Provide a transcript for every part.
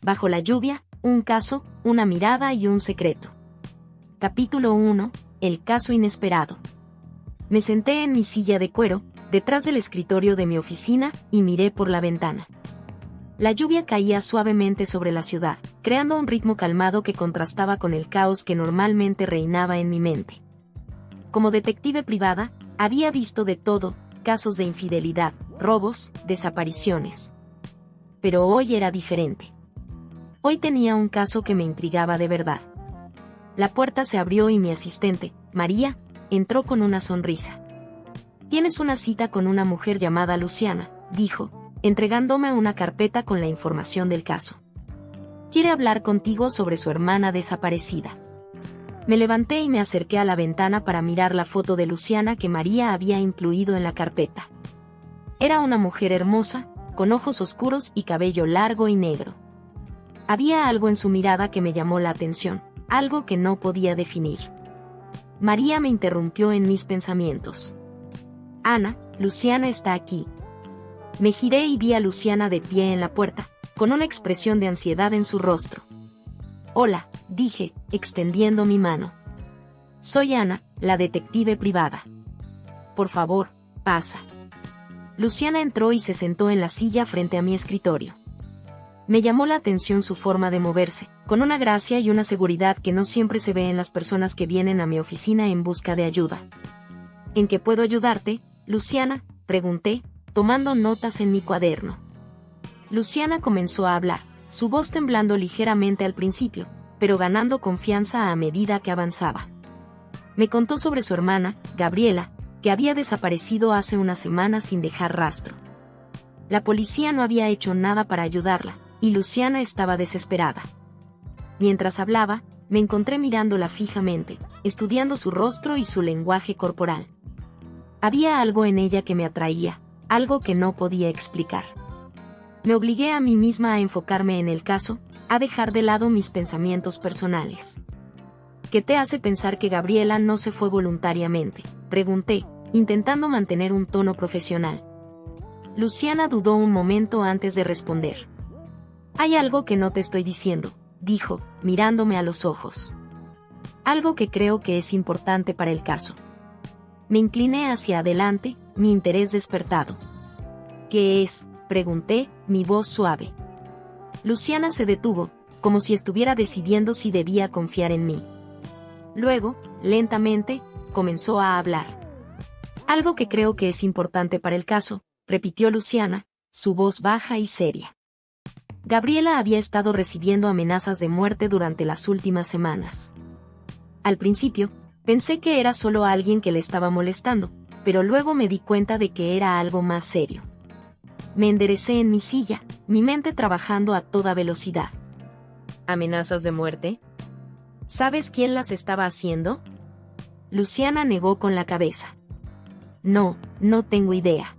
Bajo la lluvia, un caso, una mirada y un secreto. Capítulo 1. El caso inesperado. Me senté en mi silla de cuero, detrás del escritorio de mi oficina, y miré por la ventana. La lluvia caía suavemente sobre la ciudad, creando un ritmo calmado que contrastaba con el caos que normalmente reinaba en mi mente. Como detective privada, había visto de todo, casos de infidelidad, robos, desapariciones. Pero hoy era diferente. Hoy tenía un caso que me intrigaba de verdad. La puerta se abrió y mi asistente, María, entró con una sonrisa. «Tienes una cita con una mujer llamada Luciana», dijo, entregándome una carpeta con la información del caso. «Quiere hablar contigo sobre su hermana desaparecida». Me levanté y me acerqué a la ventana para mirar la foto de Luciana que María había incluido en la carpeta. Era una mujer hermosa, con ojos oscuros y cabello largo y negro. Había algo en su mirada que me llamó la atención, algo que no podía definir. María me interrumpió en mis pensamientos. «Ana, Luciana está aquí». Me giré y vi a Luciana de pie en la puerta, con una expresión de ansiedad en su rostro. «Hola», dije, extendiendo mi mano. «Soy Ana, la detective privada. Por favor, pasa». Luciana entró y se sentó en la silla frente a mi escritorio. Me llamó la atención su forma de moverse, con una gracia y una seguridad que no siempre se ve en las personas que vienen a mi oficina en busca de ayuda. «¿En qué puedo ayudarte, Luciana?», pregunté, tomando notas en mi cuaderno. Luciana comenzó a hablar, su voz temblando ligeramente al principio, pero ganando confianza a medida que avanzaba. Me contó sobre su hermana, Gabriela, que había desaparecido hace una semana sin dejar rastro. La policía no había hecho nada para ayudarla, y Luciana estaba desesperada. Mientras hablaba, me encontré mirándola fijamente, estudiando su rostro y su lenguaje corporal. Había algo en ella que me atraía, algo que no podía explicar. Me obligué a mí misma a enfocarme en el caso, a dejar de lado mis pensamientos personales. «¿Qué te hace pensar que Gabriela no se fue voluntariamente?», pregunté, intentando mantener un tono profesional. Luciana dudó un momento antes de responder. «Hay algo que no te estoy diciendo», dijo, mirándome a los ojos. «Algo que creo que es importante para el caso». Me incliné hacia adelante, mi interés despertado. «¿Qué es?», pregunté, mi voz suave. Luciana se detuvo, como si estuviera decidiendo si debía confiar en mí. Luego, lentamente, comenzó a hablar. «Algo que creo que es importante para el caso», repitió Luciana, su voz baja y seria. Gabriela había estado recibiendo amenazas de muerte durante las últimas semanas. Al principio, pensé que era solo alguien que le estaba molestando, pero luego me di cuenta de que era algo más serio. Me enderecé en mi silla, mi mente trabajando a toda velocidad. «¿Amenazas de muerte? ¿Sabes quién las estaba haciendo?», Luciana negó con la cabeza. «No, no tengo idea.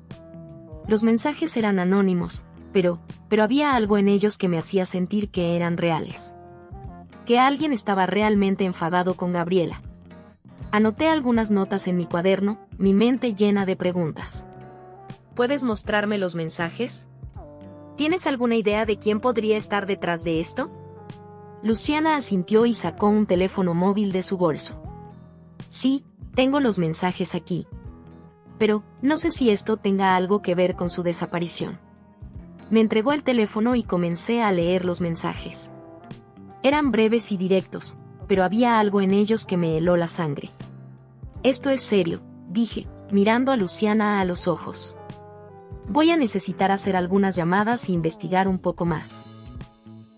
Los mensajes eran anónimos, pero había algo en ellos que me hacía sentir que eran reales. Que alguien estaba realmente enfadado con Gabriela». Anoté algunas notas en mi cuaderno, mi mente llena de preguntas. «¿Puedes mostrarme los mensajes? ¿Tienes alguna idea de quién podría estar detrás de esto?». Luciana asintió y sacó un teléfono móvil de su bolso. «Sí, tengo los mensajes aquí. Pero no sé si esto tenga algo que ver con su desaparición». Me entregó el teléfono y comencé a leer los mensajes. Eran breves y directos, pero había algo en ellos que me heló la sangre. «Esto es serio», dije, mirando a Luciana a los ojos. «Voy a necesitar hacer algunas llamadas e investigar un poco más.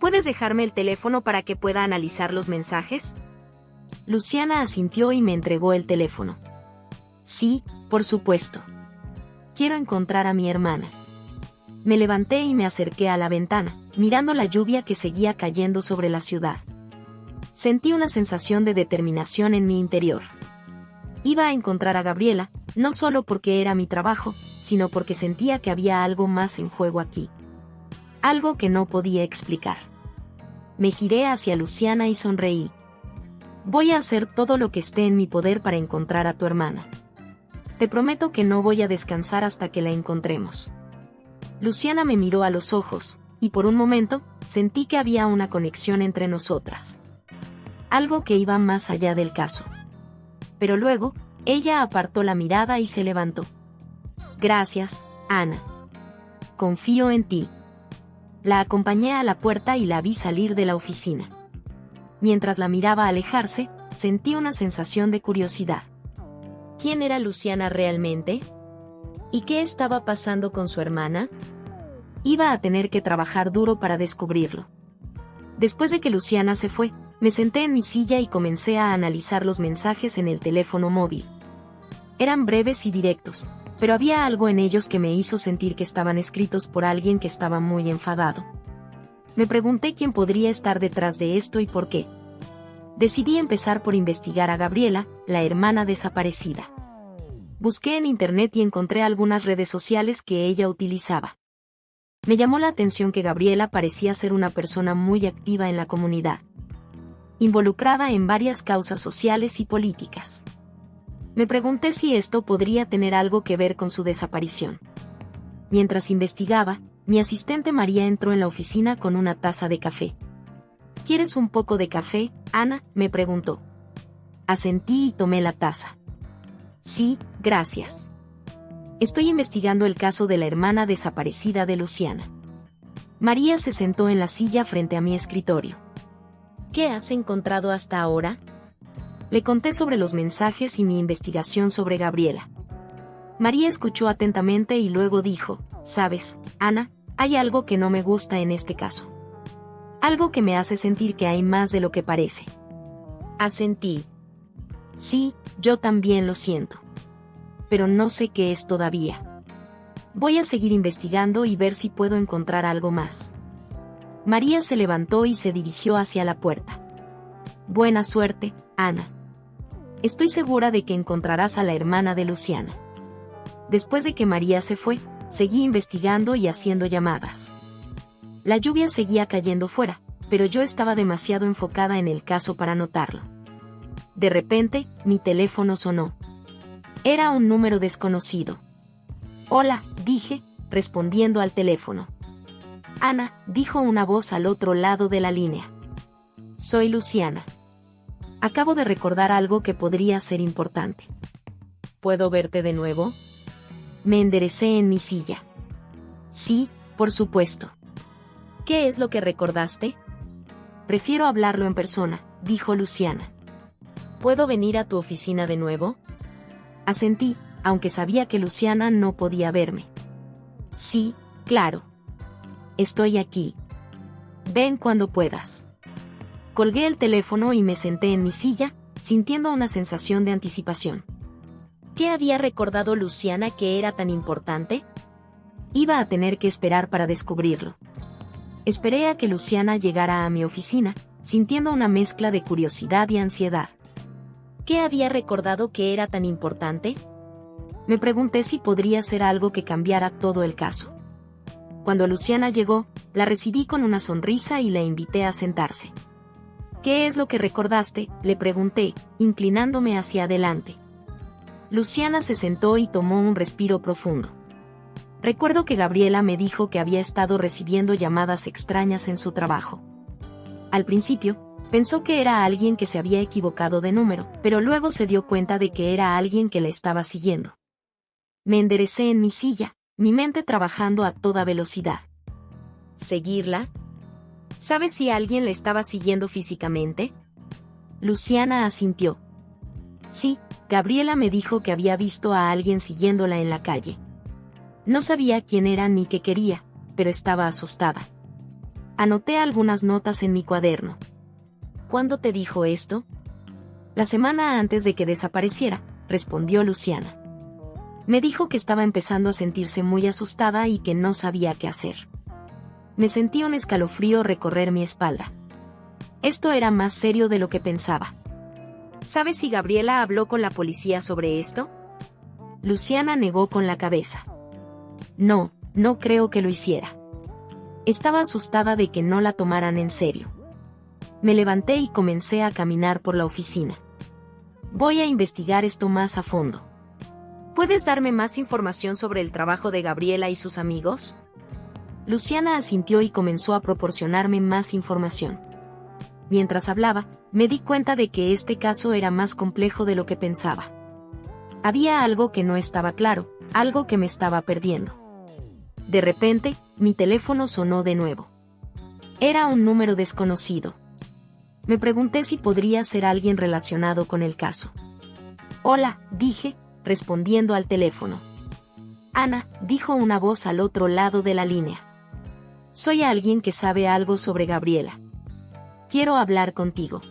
¿Puedes dejarme el teléfono para que pueda analizar los mensajes?». Luciana asintió y me entregó el teléfono. «Sí, por supuesto. Quiero encontrar a mi hermana». Me levanté y me acerqué a la ventana, mirando la lluvia que seguía cayendo sobre la ciudad. Sentí una sensación de determinación en mi interior. Iba a encontrar a Gabriela, no solo porque era mi trabajo, sino porque sentía que había algo más en juego aquí. Algo que no podía explicar. Me giré hacia Luciana y sonreí. «Voy a hacer todo lo que esté en mi poder para encontrar a tu hermana. Te prometo que no voy a descansar hasta que la encontremos». Luciana me miró a los ojos, y por un momento, sentí que había una conexión entre nosotras. Algo que iba más allá del caso. Pero luego, ella apartó la mirada y se levantó. Gracias, Ana. Confío en ti. La acompañé a la puerta y la vi salir de la oficina. Mientras la miraba alejarse, sentí una sensación de curiosidad. ¿Quién era Luciana realmente? ¿Y qué estaba pasando con su hermana? Iba a tener que trabajar duro para descubrirlo. Después de que Luciana se fue, me senté en mi silla y comencé a analizar los mensajes en el teléfono móvil. Eran breves y directos, pero había algo en ellos que me hizo sentir que estaban escritos por alguien que estaba muy enfadado. Me pregunté quién podría estar detrás de esto y por qué. Decidí empezar por investigar a Gabriela, la hermana desaparecida. Busqué en internet y encontré algunas redes sociales que ella utilizaba. Me llamó la atención que Gabriela parecía ser una persona muy activa en la comunidad, involucrada en varias causas sociales y políticas. Me pregunté si esto podría tener algo que ver con su desaparición. Mientras investigaba, mi asistente María entró en la oficina con una taza de café. ¿Quieres un poco de café, Ana?, me preguntó. Asentí y tomé la taza. Sí, gracias. Estoy investigando el caso de la hermana desaparecida de Luciana. María se sentó en la silla frente a mi escritorio. ¿Qué has encontrado hasta ahora? Le conté sobre los mensajes y mi investigación sobre Gabriela. María escuchó atentamente y luego dijo, ¿sabes, Ana? Hay algo que no me gusta en este caso. Algo que me hace sentir que hay más de lo que parece. Asentí. Sí, yo también lo siento. Pero no sé qué es todavía. Voy a seguir investigando y ver si puedo encontrar algo más. María se levantó y se dirigió hacia la puerta. Buena suerte, Ana. Estoy segura de que encontrarás a la hermana de Luciana. Después de que María se fue, seguí investigando y haciendo llamadas. La lluvia seguía cayendo fuera, pero yo estaba demasiado enfocada en el caso para notarlo. De repente, mi teléfono sonó. Era un número desconocido. Hola, dije, respondiendo al teléfono. Ana, dijo una voz al otro lado de la línea. Soy Luciana. Acabo de recordar algo que podría ser importante. ¿Puedo verte de nuevo? Me enderecé en mi silla. Sí, por supuesto. ¿Qué es lo que recordaste? Prefiero hablarlo en persona, dijo Luciana. ¿Puedo venir a tu oficina de nuevo? Asentí, aunque sabía que Luciana no podía verme. Sí, claro. Estoy aquí. Ven cuando puedas. Colgué el teléfono y me senté en mi silla, sintiendo una sensación de anticipación. ¿Qué había recordado Luciana que era tan importante? Iba a tener que esperar para descubrirlo. Esperé a que Luciana llegara a mi oficina, sintiendo una mezcla de curiosidad y ansiedad. ¿Qué había recordado que era tan importante? Me pregunté si podría ser algo que cambiara todo el caso. Cuando Luciana llegó, la recibí con una sonrisa y la invité a sentarse. ¿Qué es lo que recordaste?, le pregunté, inclinándome hacia adelante. Luciana se sentó y tomó un respiro profundo. Recuerdo que Gabriela me dijo que había estado recibiendo llamadas extrañas en su trabajo. Al principio, pensó que era alguien que se había equivocado de número, pero luego se dio cuenta de que era alguien que la estaba siguiendo. Me enderecé en mi silla, mi mente trabajando a toda velocidad. ¿Seguirla? ¿Sabes si alguien la estaba siguiendo físicamente? Luciana asintió. Sí, Gabriela me dijo que había visto a alguien siguiéndola en la calle. No sabía quién era ni qué quería, pero estaba asustada. Anoté algunas notas en mi cuaderno. ¿Cuándo te dijo esto? La semana antes de que desapareciera, respondió Luciana. Me dijo que estaba empezando a sentirse muy asustada y que no sabía qué hacer. Me sentí un escalofrío recorrer mi espalda. Esto era más serio de lo que pensaba. ¿Sabes si Gabriela habló con la policía sobre esto? Luciana negó con la cabeza. No, no creo que lo hiciera. Estaba asustada de que no la tomaran en serio. Me levanté y comencé a caminar por la oficina. Voy a investigar esto más a fondo. ¿Puedes darme más información sobre el trabajo de Gabriela y sus amigos? Luciana asintió y comenzó a proporcionarme más información. Mientras hablaba, me di cuenta de que este caso era más complejo de lo que pensaba. Había algo que no estaba claro, algo que me estaba perdiendo. De repente, mi teléfono sonó de nuevo. Era un número desconocido. Me pregunté si podría ser alguien relacionado con el caso. «Hola», dije, respondiendo al teléfono. «Ana», dijo una voz al otro lado de la línea. «Soy alguien que sabe algo sobre Gabriela. Quiero hablar contigo».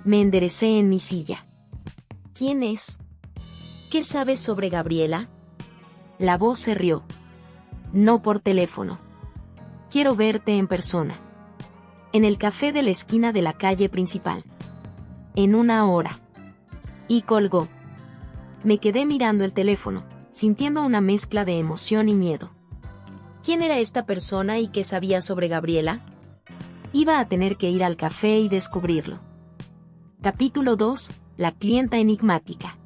Me enderecé en mi silla. «¿Quién es? ¿Qué sabes sobre Gabriela?». La voz se rió. «No por teléfono. Quiero verte en persona. En el café de la esquina de la calle principal. En 1 hora». Y colgó. Me quedé mirando el teléfono, sintiendo una mezcla de emoción y miedo. ¿Quién era esta persona y qué sabía sobre Gabriela? Iba a tener que ir al café y descubrirlo. Capítulo 2. La clienta enigmática.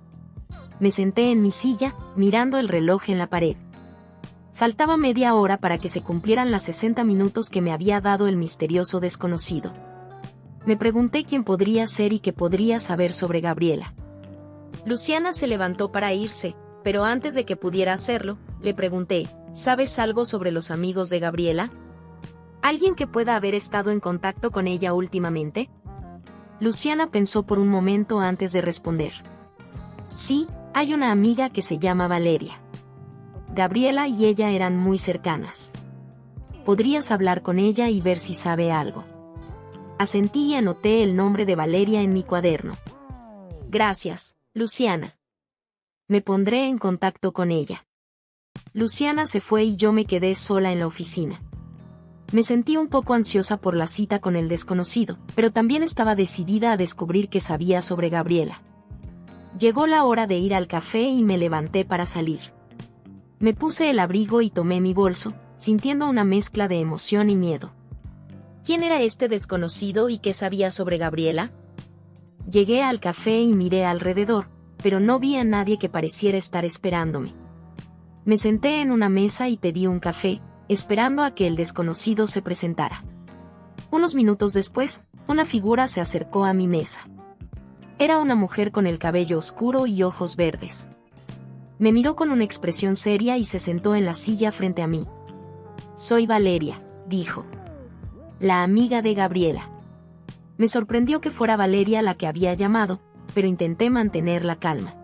Me senté en mi silla, mirando el reloj en la pared. Faltaba media hora para que se cumplieran las 60 minutos que me había dado el misterioso desconocido. Me pregunté quién podría ser y qué podría saber sobre Gabriela. Luciana se levantó para irse, pero antes de que pudiera hacerlo, le pregunté, ¿sabes algo sobre los amigos de Gabriela? ¿Alguien que pueda haber estado en contacto con ella últimamente? Luciana pensó por un momento antes de responder. Sí, hay una amiga que se llama Valeria. Gabriela y ella eran muy cercanas. Podrías hablar con ella y ver si sabe algo. Asentí y anoté el nombre de Valeria en mi cuaderno. Gracias, Luciana. Me pondré en contacto con ella. Luciana se fue y yo me quedé sola en la oficina. Me sentí un poco ansiosa por la cita con el desconocido, pero también estaba decidida a descubrir qué sabía sobre Gabriela. Llegó la hora de ir al café y me levanté para salir. Me puse el abrigo y tomé mi bolso, sintiendo una mezcla de emoción y miedo. ¿Quién era este desconocido y qué sabía sobre Gabriela? Llegué al café y miré alrededor, pero no vi a nadie que pareciera estar esperándome. Me senté en una mesa y pedí un café, esperando a que el desconocido se presentara. Unos minutos después, una figura se acercó a mi mesa. Era una mujer con el cabello oscuro y ojos verdes. Me miró con una expresión seria y se sentó en la silla frente a mí. «Soy Valeria», dijo. «La amiga de Gabriela». Me sorprendió que fuera Valeria la que había llamado, pero intenté mantener la calma.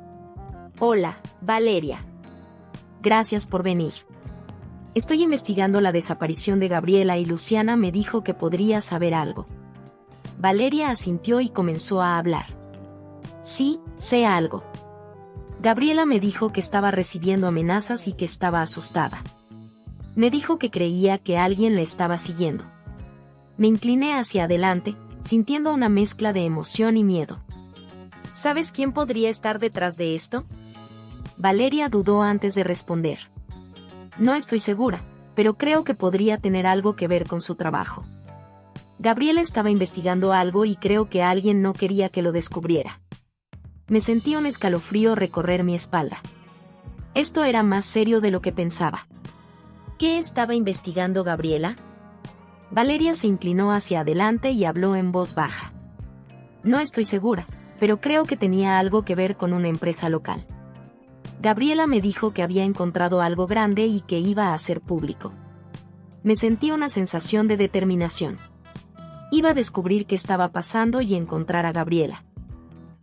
«Hola, Valeria. Gracias por venir. Estoy investigando la desaparición de Gabriela y Luciana me dijo que podría saber algo». Valeria asintió y comenzó a hablar. «Sí, sé algo. Gabriela me dijo que estaba recibiendo amenazas y que estaba asustada. Me dijo que creía que alguien la estaba siguiendo». Me incliné hacia adelante, sintiendo una mezcla de emoción y miedo. ¿Sabes quién podría estar detrás de esto? Valeria dudó antes de responder. No estoy segura, pero creo que podría tener algo que ver con su trabajo. Gabriela estaba investigando algo y creo que alguien no quería que lo descubriera. Me sentí un escalofrío recorrer mi espalda. Esto era más serio de lo que pensaba. ¿Qué estaba investigando Gabriela? Valeria se inclinó hacia adelante y habló en voz baja. No estoy segura, pero creo que tenía algo que ver con una empresa local. Gabriela me dijo que había encontrado algo grande y que iba a hacer público. Me sentí una sensación de determinación. Iba a descubrir qué estaba pasando y encontrar a Gabriela.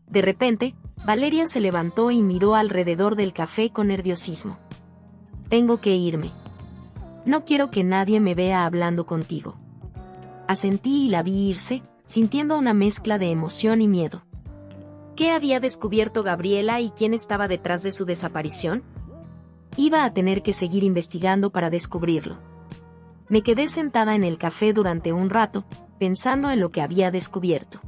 De repente, Valeria se levantó y miró alrededor del café con nerviosismo. Tengo que irme. No quiero que nadie me vea hablando contigo. Asentí y la vi irse, sintiendo una mezcla de emoción y miedo. ¿Qué había descubierto Gabriela y quién estaba detrás de su desaparición? Iba a tener que seguir investigando para descubrirlo. Me quedé sentada en el café durante un rato, pensando en lo que había descubierto.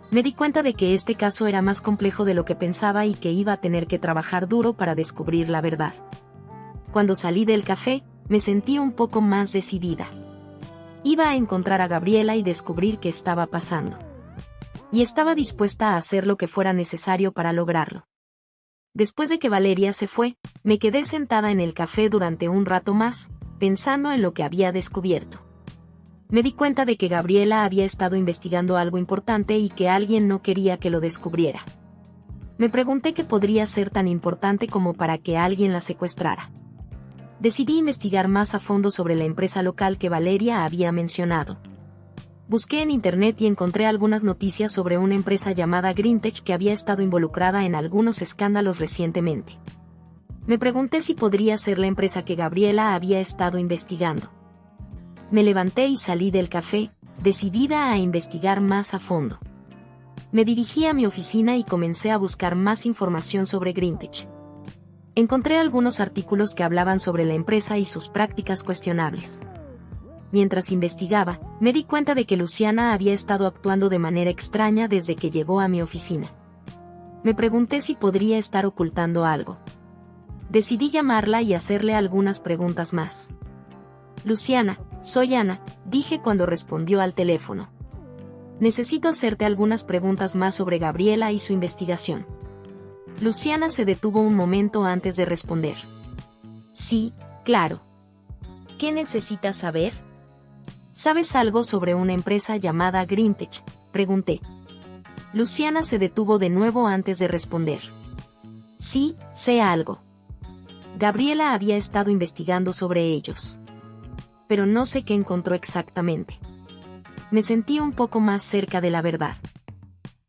Me di cuenta de que este caso era más complejo de lo que pensaba y que iba a tener que trabajar duro para descubrir la verdad. Cuando salí del café, me sentí un poco más decidida. Iba a encontrar a Gabriela y descubrir qué estaba pasando. Y estaba dispuesta a hacer lo que fuera necesario para lograrlo. Después de que Valeria se fue, me quedé sentada en el café durante un rato más, pensando en lo que había descubierto. Me di cuenta de que Gabriela había estado investigando algo importante y que alguien no quería que lo descubriera. Me pregunté qué podría ser tan importante como para que alguien la secuestrara. Decidí investigar más a fondo sobre la empresa local que Valeria había mencionado. Busqué en internet y encontré algunas noticias sobre una empresa llamada Greentech que había estado involucrada en algunos escándalos recientemente. Me pregunté si podría ser la empresa que Gabriela había estado investigando. Me levanté y salí del café, decidida a investigar más a fondo. Me dirigí a mi oficina y comencé a buscar más información sobre Greentech. Encontré algunos artículos que hablaban sobre la empresa y sus prácticas cuestionables. Mientras investigaba, me di cuenta de que Luciana había estado actuando de manera extraña desde que llegó a mi oficina. Me pregunté si podría estar ocultando algo. Decidí llamarla y hacerle algunas preguntas más. Luciana, soy Ana, dije cuando respondió al teléfono. Necesito hacerte algunas preguntas más sobre Gabriela y su investigación. Luciana se detuvo un momento antes de responder. Sí, claro. ¿Qué necesitas saber? ¿Sabes algo sobre una empresa llamada Greentech?, pregunté. Luciana se detuvo de nuevo antes de responder. Sí, sé algo. Gabriela había estado investigando sobre ellos. Pero no sé qué encontró exactamente. Me sentí un poco más cerca de la verdad.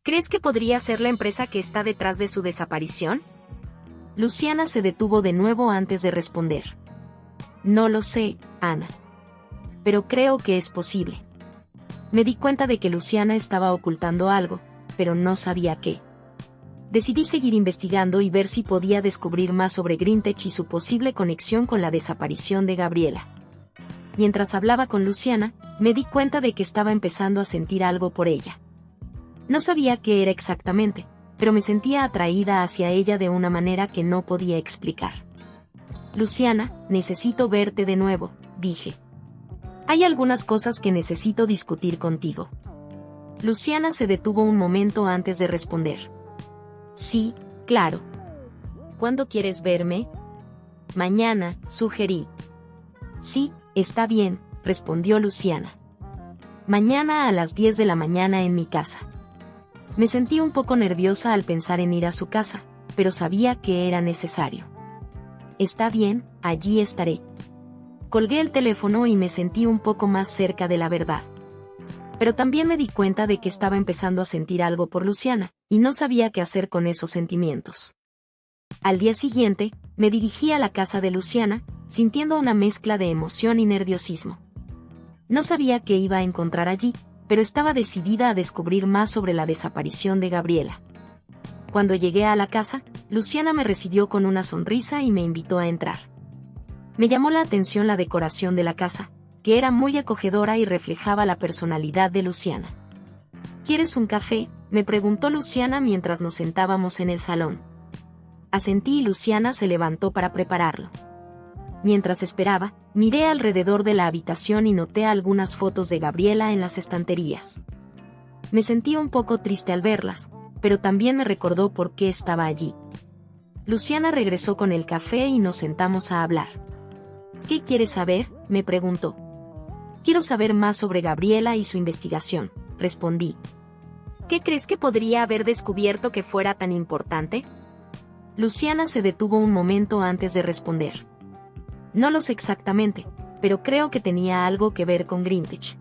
¿Crees que podría ser la empresa que está detrás de su desaparición? Luciana se detuvo de nuevo antes de responder. No lo sé, Ana. Pero creo que es posible. Me di cuenta de que Luciana estaba ocultando algo, pero no sabía qué. Decidí seguir investigando y ver si podía descubrir más sobre Greentech y su posible conexión con la desaparición de Gabriela. Mientras hablaba con Luciana, me di cuenta de que estaba empezando a sentir algo por ella. No sabía qué era exactamente, pero me sentía atraída hacia ella de una manera que no podía explicar. Luciana, necesito verte de nuevo, dije. Hay algunas cosas que necesito discutir contigo. Luciana se detuvo un momento antes de responder. Sí, claro. ¿Cuándo quieres verme? Mañana, sugerí. Sí, está bien, respondió Luciana. Mañana a las 10 de la mañana en mi casa. Me sentí un poco nerviosa al pensar en ir a su casa, pero sabía que era necesario. Está bien, allí estaré. Colgué el teléfono y me sentí un poco más cerca de la verdad. Pero también me di cuenta de que estaba empezando a sentir algo por Luciana, y no sabía qué hacer con esos sentimientos. Al día siguiente, me dirigí a la casa de Luciana, sintiendo una mezcla de emoción y nerviosismo. No sabía qué iba a encontrar allí, pero estaba decidida a descubrir más sobre la desaparición de Gabriela. Cuando llegué a la casa, Luciana me recibió con una sonrisa y me invitó a entrar. Me llamó la atención la decoración de la casa, que era muy acogedora y reflejaba la personalidad de Luciana. ¿Quieres un café?, me preguntó Luciana mientras nos sentábamos en el salón. Asentí y Luciana se levantó para prepararlo. Mientras esperaba, miré alrededor de la habitación y noté algunas fotos de Gabriela en las estanterías. Me sentí un poco triste al verlas, pero también me recordó por qué estaba allí. Luciana regresó con el café y nos sentamos a hablar. ¿Qué quieres saber?, me preguntó. Quiero saber más sobre Gabriela y su investigación, respondí. ¿Qué crees que podría haber descubierto que fuera tan importante? Luciana se detuvo un momento antes de responder. No lo sé exactamente, pero creo que tenía algo que ver con Greentech.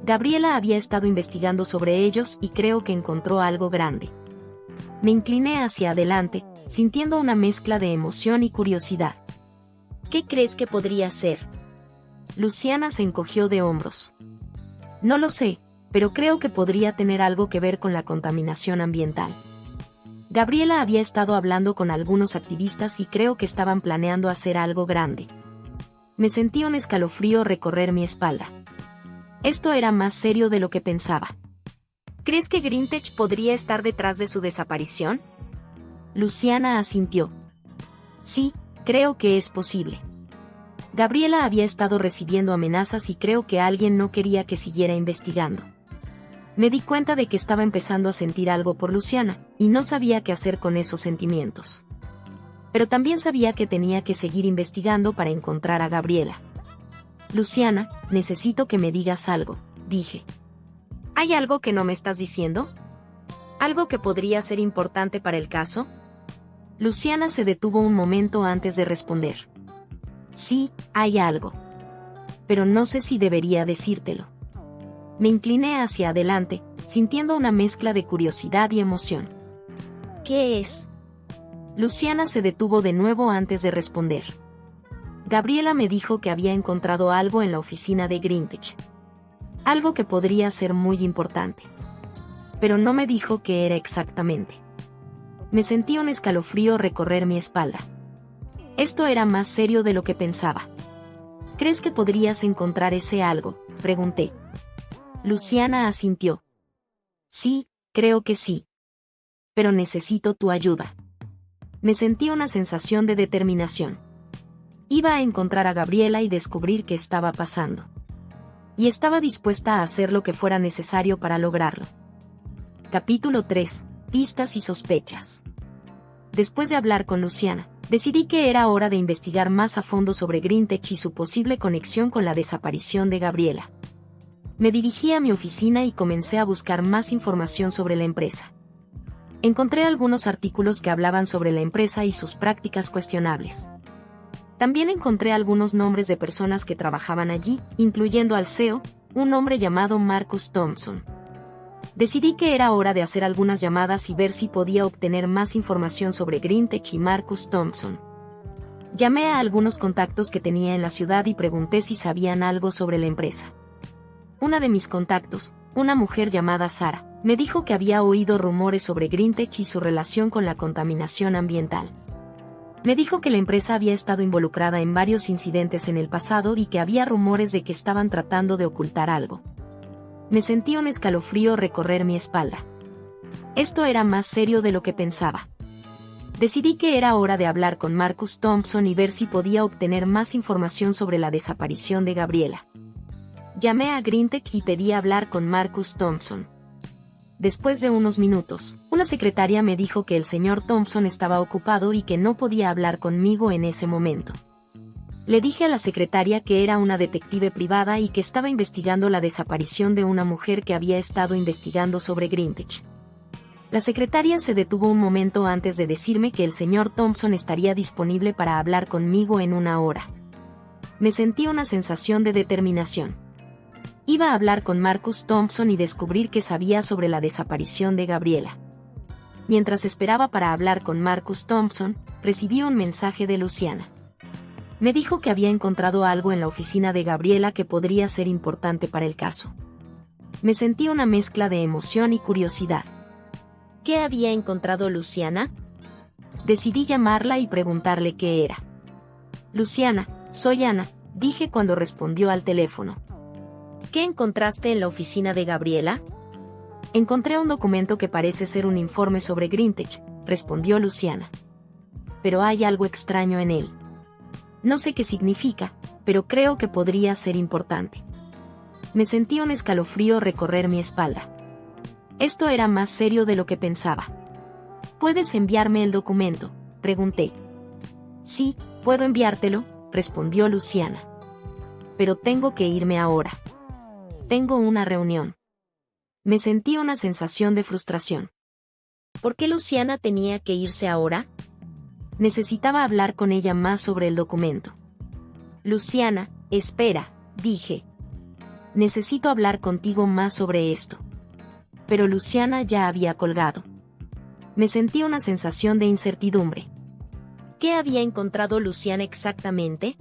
Gabriela había estado investigando sobre ellos y creo que encontró algo grande. Me incliné hacia adelante, sintiendo una mezcla de emoción y curiosidad. ¿Qué crees que podría ser? Luciana se encogió de hombros. No lo sé, pero creo que podría tener algo que ver con la contaminación ambiental. Gabriela había estado hablando con algunos activistas y creo que estaban planeando hacer algo grande. Me sentí un escalofrío recorrer mi espalda. Esto era más serio de lo que pensaba. ¿Crees que Greentech podría estar detrás de su desaparición? Luciana asintió. Sí, creo que es posible. Gabriela había estado recibiendo amenazas y creo que alguien no quería que siguiera investigando. Me di cuenta de que estaba empezando a sentir algo por Luciana, y no sabía qué hacer con esos sentimientos. Pero también sabía que tenía que seguir investigando para encontrar a Gabriela. Luciana, necesito que me digas algo, dije. ¿Hay algo que no me estás diciendo? ¿Algo que podría ser importante para el caso? Luciana se detuvo un momento antes de responder. Sí, hay algo. Pero no sé si debería decírtelo. Me incliné hacia adelante, sintiendo una mezcla de curiosidad y emoción. ¿Qué es? Luciana se detuvo de nuevo antes de responder. Gabriela me dijo que había encontrado algo en la oficina de Greentech. Algo que podría ser muy importante. Pero no me dijo qué era exactamente. Me sentí un escalofrío recorrer mi espalda. Esto era más serio de lo que pensaba. ¿Crees que podrías encontrar ese algo?, pregunté. Luciana asintió. Sí, creo que sí. Pero necesito tu ayuda. Me sentí una sensación de determinación. Iba a encontrar a Gabriela y descubrir qué estaba pasando. Y estaba dispuesta a hacer lo que fuera necesario para lograrlo. Capítulo 3. Pistas y sospechas. Después de hablar con Luciana, decidí que era hora de investigar más a fondo sobre Greentech y su posible conexión con la desaparición de Gabriela. Me dirigí a mi oficina y comencé a buscar más información sobre la empresa. Encontré algunos artículos que hablaban sobre la empresa y sus prácticas cuestionables. También encontré algunos nombres de personas que trabajaban allí, incluyendo al CEO, un hombre llamado Marcus Thompson. Decidí que era hora de hacer algunas llamadas y ver si podía obtener más información sobre Greentech y Marcus Thompson. Llamé a algunos contactos que tenía en la ciudad y pregunté si sabían algo sobre la empresa. Una de mis contactos, una mujer llamada Sara, me dijo que había oído rumores sobre Greentech y su relación con la contaminación ambiental. Me dijo que la empresa había estado involucrada en varios incidentes en el pasado y que había rumores de que estaban tratando de ocultar algo. Me sentí un escalofrío recorrer mi espalda. Esto era más serio de lo que pensaba. Decidí que era hora de hablar con Marcus Thompson y ver si podía obtener más información sobre la desaparición de Gabriela. Llamé a Greentech y pedí hablar con Marcus Thompson. Después de unos minutos, una secretaria me dijo que el señor Thompson estaba ocupado y que no podía hablar conmigo en ese momento. Le dije a la secretaria que era una detective privada y que estaba investigando la desaparición de una mujer que había estado investigando sobre Greentech. La secretaria se detuvo un momento antes de decirme que el señor Thompson estaría disponible para hablar conmigo en 1 hora. Me sentí una sensación de determinación. Iba a hablar con Marcus Thompson y descubrir qué sabía sobre la desaparición de Gabriela. Mientras esperaba para hablar con Marcus Thompson, recibí un mensaje de Luciana. Me dijo que había encontrado algo en la oficina de Gabriela que podría ser importante para el caso. Me sentí una mezcla de emoción y curiosidad. ¿Qué había encontrado Luciana? Decidí llamarla y preguntarle qué era. Luciana, soy Ana, dije cuando respondió al teléfono. ¿Qué encontraste en la oficina de Gabriela? Encontré un documento que parece ser un informe sobre Greentech, respondió Luciana. Pero hay algo extraño en él. No sé qué significa, pero creo que podría ser importante. Me sentí un escalofrío recorrer mi espalda. Esto era más serio de lo que pensaba. ¿Puedes enviarme el documento?, pregunté. Sí, puedo enviártelo, respondió Luciana. Pero tengo que irme ahora. Tengo una reunión. Me sentí una sensación de frustración. ¿Por qué Luciana tenía que irse ahora? Necesitaba hablar con ella más sobre el documento. Luciana, espera, dije. Necesito hablar contigo más sobre esto. Pero Luciana ya había colgado. Me sentí una sensación de incertidumbre. ¿Qué había encontrado Luciana exactamente?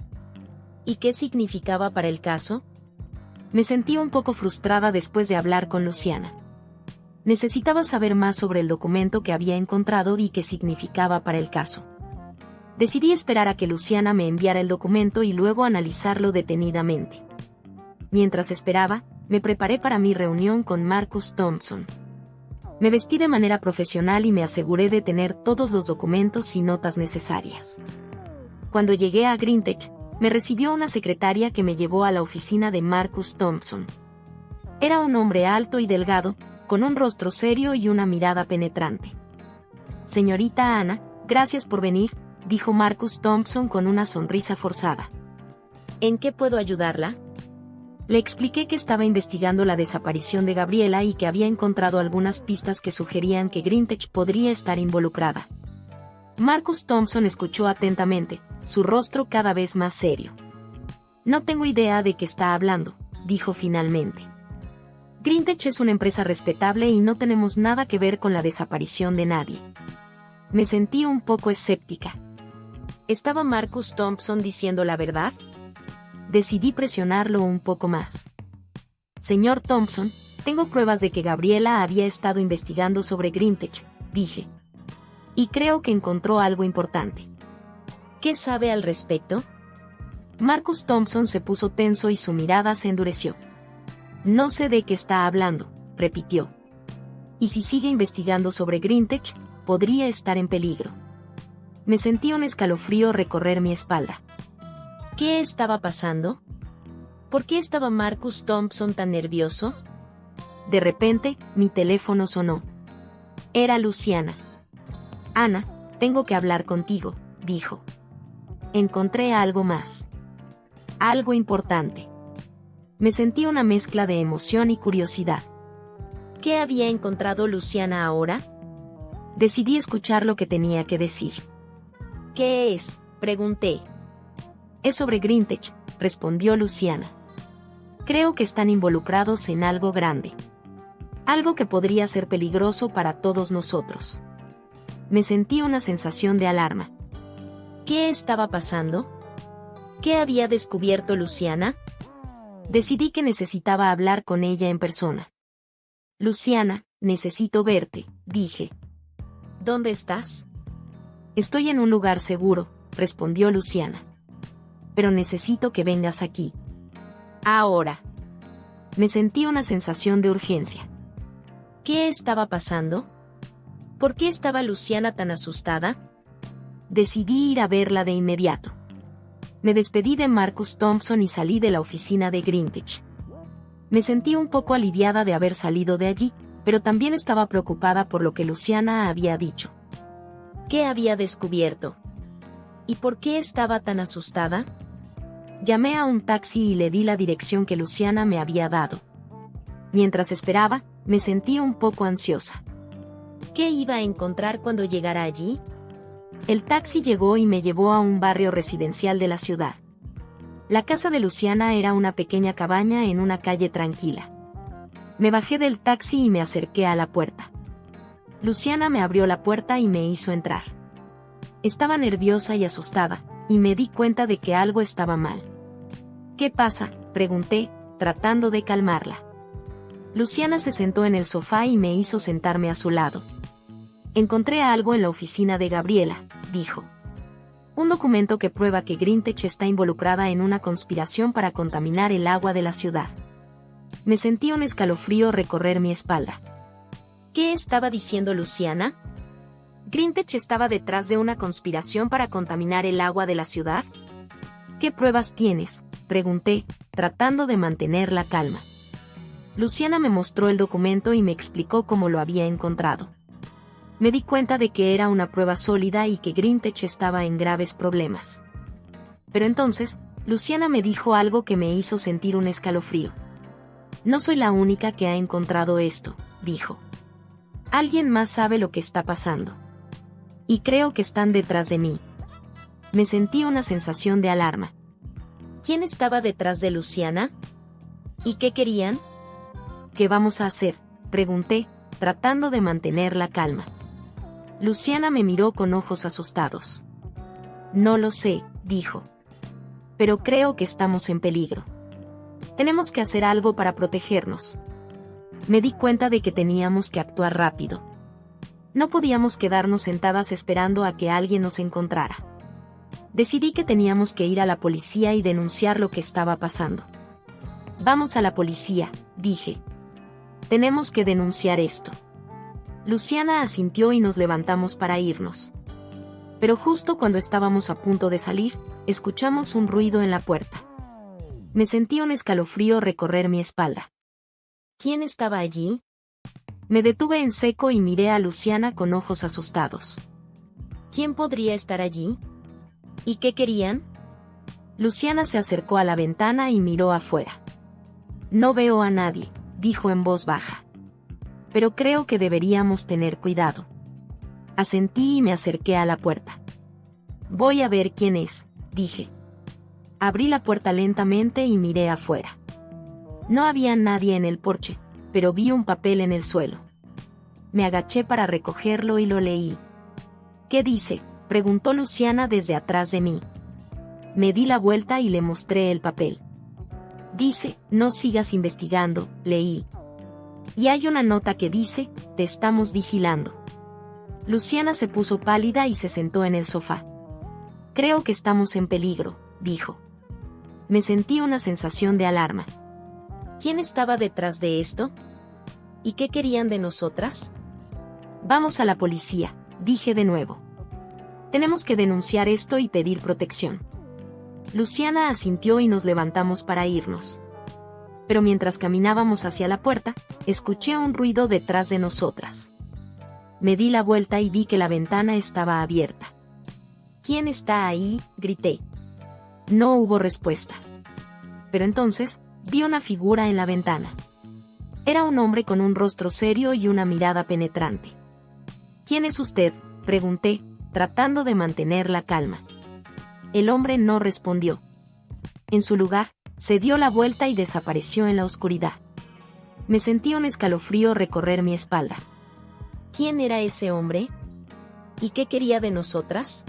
¿Y qué significaba para el caso? Me sentí un poco frustrada después de hablar con Luciana. Necesitaba saber más sobre el documento que había encontrado y qué significaba para el caso. Decidí esperar a que Luciana me enviara el documento y luego analizarlo detenidamente. Mientras esperaba, me preparé para mi reunión con Marcus Thompson. Me vestí de manera profesional y me aseguré de tener todos los documentos y notas necesarias. Cuando llegué a Greentech, me recibió una secretaria que me llevó a la oficina de Marcus Thompson. Era un hombre alto y delgado, con un rostro serio y una mirada penetrante. Señorita Ana, gracias por venir, dijo Marcus Thompson con una sonrisa forzada. ¿En qué puedo ayudarla?, Le expliqué que estaba investigando la desaparición de Gabriela y que había encontrado algunas pistas que sugerían que Greentech podría estar involucrada. Marcus Thompson escuchó atentamente, su rostro cada vez más serio. No tengo idea de qué está hablando, dijo finalmente. Greentech es una empresa respetable y no tenemos nada que ver con la desaparición de nadie. Me sentí un poco escéptica. ¿Estaba Marcus Thompson diciendo la verdad? Decidí presionarlo un poco más. Señor Thompson, tengo pruebas de que Gabriela había estado investigando sobre Greentech, dije. Y creo que encontró algo importante. ¿Qué sabe al respecto? Marcus Thompson se puso tenso y su mirada se endureció. No sé de qué está hablando, repitió. Y si sigue investigando sobre Greentech, podría estar en peligro. Me sentí un escalofrío recorrer mi espalda. ¿Qué estaba pasando? ¿Por qué estaba Marcus Thompson tan nervioso? De repente, mi teléfono sonó. Era Luciana. Ana, tengo que hablar contigo, dijo. Encontré algo más. Algo importante. Me sentí una mezcla de emoción y curiosidad. ¿Qué había encontrado Luciana ahora? Decidí escuchar lo que tenía que decir. ¿Qué es?, pregunté. Es sobre Greentech, respondió Luciana. Creo que están involucrados en algo grande. Algo que podría ser peligroso para todos nosotros. Me sentí una sensación de alarma. ¿Qué estaba pasando? ¿Qué había descubierto Luciana? Decidí que necesitaba hablar con ella en persona. Luciana, necesito verte, dije. ¿Dónde estás? Estoy en un lugar seguro, respondió Luciana. Pero necesito que vengas aquí. Ahora. Me sentí una sensación de urgencia. ¿Qué estaba pasando? ¿Por qué estaba Luciana tan asustada? Decidí ir a verla de inmediato. Me despedí de Marcus Thompson y salí de la oficina de Greentech. Me sentí un poco aliviada de haber salido de allí, pero también estaba preocupada por lo que Luciana había dicho. ¿Qué había descubierto? ¿Y por qué estaba tan asustada? Llamé a un taxi y le di la dirección que Luciana me había dado. Mientras esperaba, me sentí un poco ansiosa. ¿Qué iba a encontrar cuando llegara allí? El taxi llegó y me llevó a un barrio residencial de la ciudad. La casa de Luciana era una pequeña cabaña en una calle tranquila. Me bajé del taxi y me acerqué a la puerta. Luciana me abrió la puerta y me hizo entrar. Estaba nerviosa y asustada, y me di cuenta de que algo estaba mal. ¿Qué pasa?, pregunté, tratando de calmarla. Luciana se sentó en el sofá y me hizo sentarme a su lado. Encontré algo en la oficina de Gabriela, dijo. Un documento que prueba que Greentech está involucrada en una conspiración para contaminar el agua de la ciudad. Me sentí un escalofrío recorrer mi espalda. ¿Qué estaba diciendo Luciana? ¿Greentech estaba detrás de una conspiración para contaminar el agua de la ciudad? ¿Qué pruebas tienes?, pregunté, tratando de mantener la calma. Luciana me mostró el documento y me explicó cómo lo había encontrado. Me di cuenta de que era una prueba sólida y que Greentech estaba en graves problemas. Pero entonces, Luciana me dijo algo que me hizo sentir un escalofrío. No soy la única que ha encontrado esto, dijo. Alguien más sabe lo que está pasando. Y creo que están detrás de mí. Me sentí una sensación de alarma. ¿Quién estaba detrás de Luciana? ¿Y qué querían? ¿Qué vamos a hacer?, pregunté, tratando de mantener la calma. Luciana me miró con ojos asustados. No lo sé, dijo. Pero creo que estamos en peligro. Tenemos que hacer algo para protegernos. Me di cuenta de que teníamos que actuar rápido. No podíamos quedarnos sentadas esperando a que alguien nos encontrara. Decidí que teníamos que ir a la policía y denunciar lo que estaba pasando. Vamos a la policía, dije. Tenemos que denunciar esto. Luciana asintió y nos levantamos para irnos. Pero justo cuando estábamos a punto de salir, escuchamos un ruido en la puerta. Me sentí un escalofrío recorrer mi espalda. ¿Quién estaba allí? Me detuve en seco y miré a Luciana con ojos asustados. ¿Quién podría estar allí? ¿Y qué querían? Luciana se acercó a la ventana y miró afuera. No veo a nadie, dijo en voz baja. Pero creo que deberíamos tener cuidado. Asentí y me acerqué a la puerta. Voy a ver quién es, dije. Abrí la puerta lentamente y miré afuera. No había nadie en el porche, pero vi un papel en el suelo. Me agaché para recogerlo y lo leí. ¿Qué dice?, preguntó Luciana desde atrás de mí. Me di la vuelta y le mostré el papel. Dice, no sigas investigando, leí. Y hay una nota que dice, te estamos vigilando. Luciana se puso pálida y se sentó en el sofá. Creo que estamos en peligro, dijo. Me sentí una sensación de alarma. ¿Quién estaba detrás de esto? ¿Y qué querían de nosotras? Vamos a la policía, dije de nuevo. Tenemos que denunciar esto y pedir protección. Luciana asintió y nos levantamos para irnos. Pero mientras caminábamos hacia la puerta, escuché un ruido detrás de nosotras. Me di la vuelta y vi que la ventana estaba abierta. ¿Quién está ahí?, grité. No hubo respuesta. Pero entonces, vi una figura en la ventana. Era un hombre con un rostro serio y una mirada penetrante. ¿Quién es usted?, pregunté, tratando de mantener la calma. El hombre no respondió. En su lugar, se dio la vuelta y desapareció en la oscuridad. Me sentí un escalofrío recorrer mi espalda. ¿Quién era ese hombre? ¿Y qué quería de nosotras?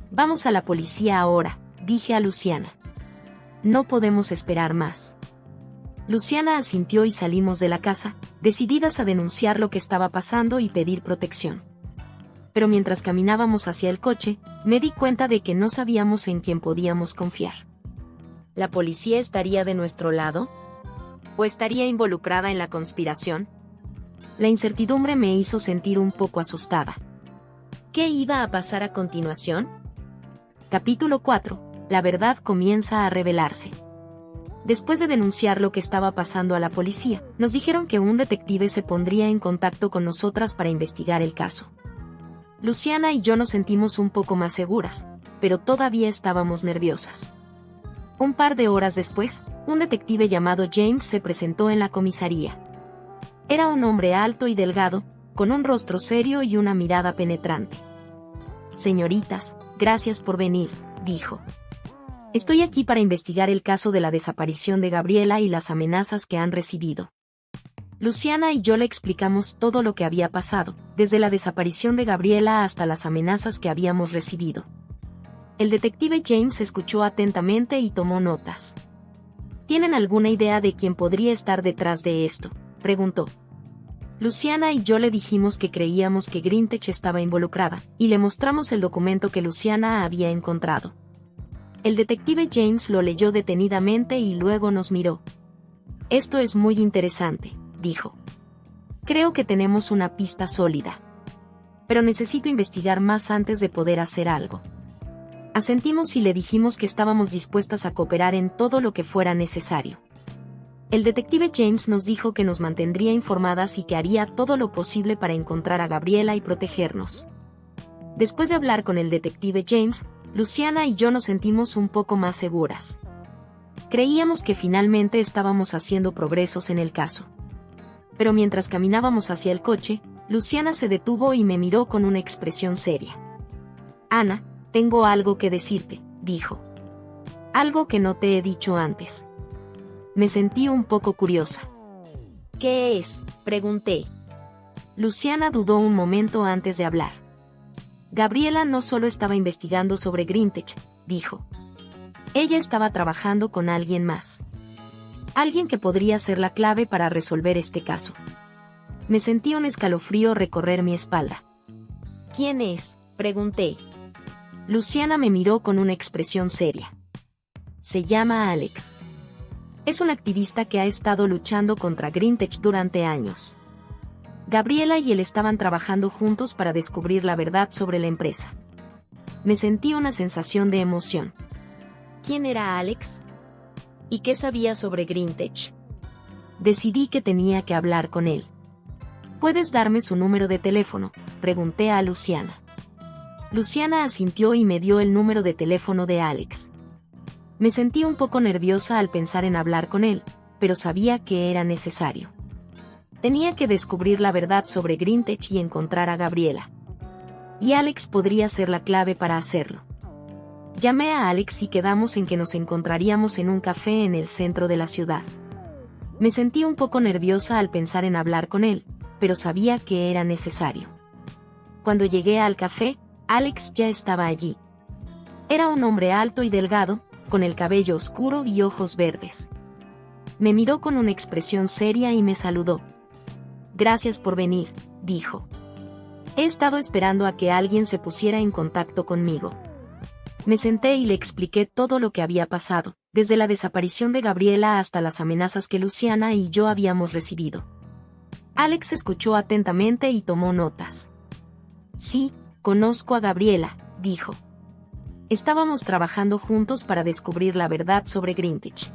Vamos a la policía ahora, dije a Luciana. No podemos esperar más. Luciana asintió y salimos de la casa, decididas a denunciar lo que estaba pasando y pedir protección. Pero mientras caminábamos hacia el coche, me di cuenta de que no sabíamos en quién podíamos confiar. ¿La policía estaría de nuestro lado? ¿O estaría involucrada en la conspiración? La incertidumbre me hizo sentir un poco asustada. ¿Qué iba a pasar a continuación? Capítulo 4. La verdad comienza a revelarse. Después de denunciar lo que estaba pasando a la policía, nos dijeron que un detective se pondría en contacto con nosotras para investigar el caso. Luciana y yo nos sentimos un poco más seguras, pero todavía estábamos nerviosas. Un par de horas después, un detective llamado James se presentó en la comisaría. Era un hombre alto y delgado, con un rostro serio y una mirada penetrante. Señoritas, gracias por venir, dijo. Estoy aquí para investigar el caso de la desaparición de Gabriela y las amenazas que han recibido. Luciana y yo le explicamos todo lo que había pasado, desde la desaparición de Gabriela hasta las amenazas que habíamos recibido. El detective James escuchó atentamente y tomó notas. ¿Tienen alguna idea de quién podría estar detrás de esto?, preguntó. Luciana y yo le dijimos que creíamos que Greentech estaba involucrada, y le mostramos el documento que Luciana había encontrado. El detective James lo leyó detenidamente y luego nos miró. Esto es muy interesante, dijo. Creo que tenemos una pista sólida. Pero necesito investigar más antes de poder hacer algo. Asentimos y le dijimos que estábamos dispuestas a cooperar en todo lo que fuera necesario. El detective James nos dijo que nos mantendría informadas y que haría todo lo posible para encontrar a Gabriela y protegernos. Después de hablar con el detective James, Luciana y yo nos sentimos un poco más seguras. Creíamos que finalmente estábamos haciendo progresos en el caso. Pero mientras caminábamos hacia el coche, Luciana se detuvo y me miró con una expresión seria. Ana, tengo algo que decirte, dijo. Algo que no te he dicho antes. Me sentí un poco curiosa. ¿Qué es?, pregunté. Luciana dudó un momento antes de hablar. Gabriela no solo estaba investigando sobre Greentech, dijo. Ella estaba trabajando con alguien más. Alguien que podría ser la clave para resolver este caso. Me sentí un escalofrío recorrer mi espalda. ¿Quién es?, pregunté. Luciana me miró con una expresión seria. Se llama Alex. Es un activista que ha estado luchando contra Greentech durante años. Gabriela y él estaban trabajando juntos para descubrir la verdad sobre la empresa. Me sentí una sensación de emoción. ¿Quién era Alex? ¿Y qué sabía sobre Greentech? Decidí que tenía que hablar con él. ¿Puedes darme su número de teléfono?, pregunté a Luciana. Luciana asintió y me dio el número de teléfono de Alex. Me sentí un poco nerviosa al pensar en hablar con él, pero pero sabía que era necesario. Tenía que descubrir la verdad sobre Greentech y encontrar a Gabriela. Y Alex podría ser la clave para hacerlo. Llamé a Alex y quedamos en que nos encontraríamos en un café en el centro de la ciudad. Me sentí un poco nerviosa al pensar en hablar con él, pero sabía que era necesario. Cuando llegué al café, Alex ya estaba allí. Era un hombre alto y delgado, con el cabello oscuro y ojos verdes. Me miró con una expresión seria y me saludó. «Gracias por venir», dijo. «He estado esperando a que alguien se pusiera en contacto conmigo». Me senté y le expliqué todo lo que había pasado, desde la desaparición de Gabriela hasta las amenazas que Luciana y yo habíamos recibido. Alex escuchó atentamente y tomó notas. «Sí, conozco a Gabriela», dijo. «Estábamos trabajando juntos para descubrir la verdad sobre Greentech.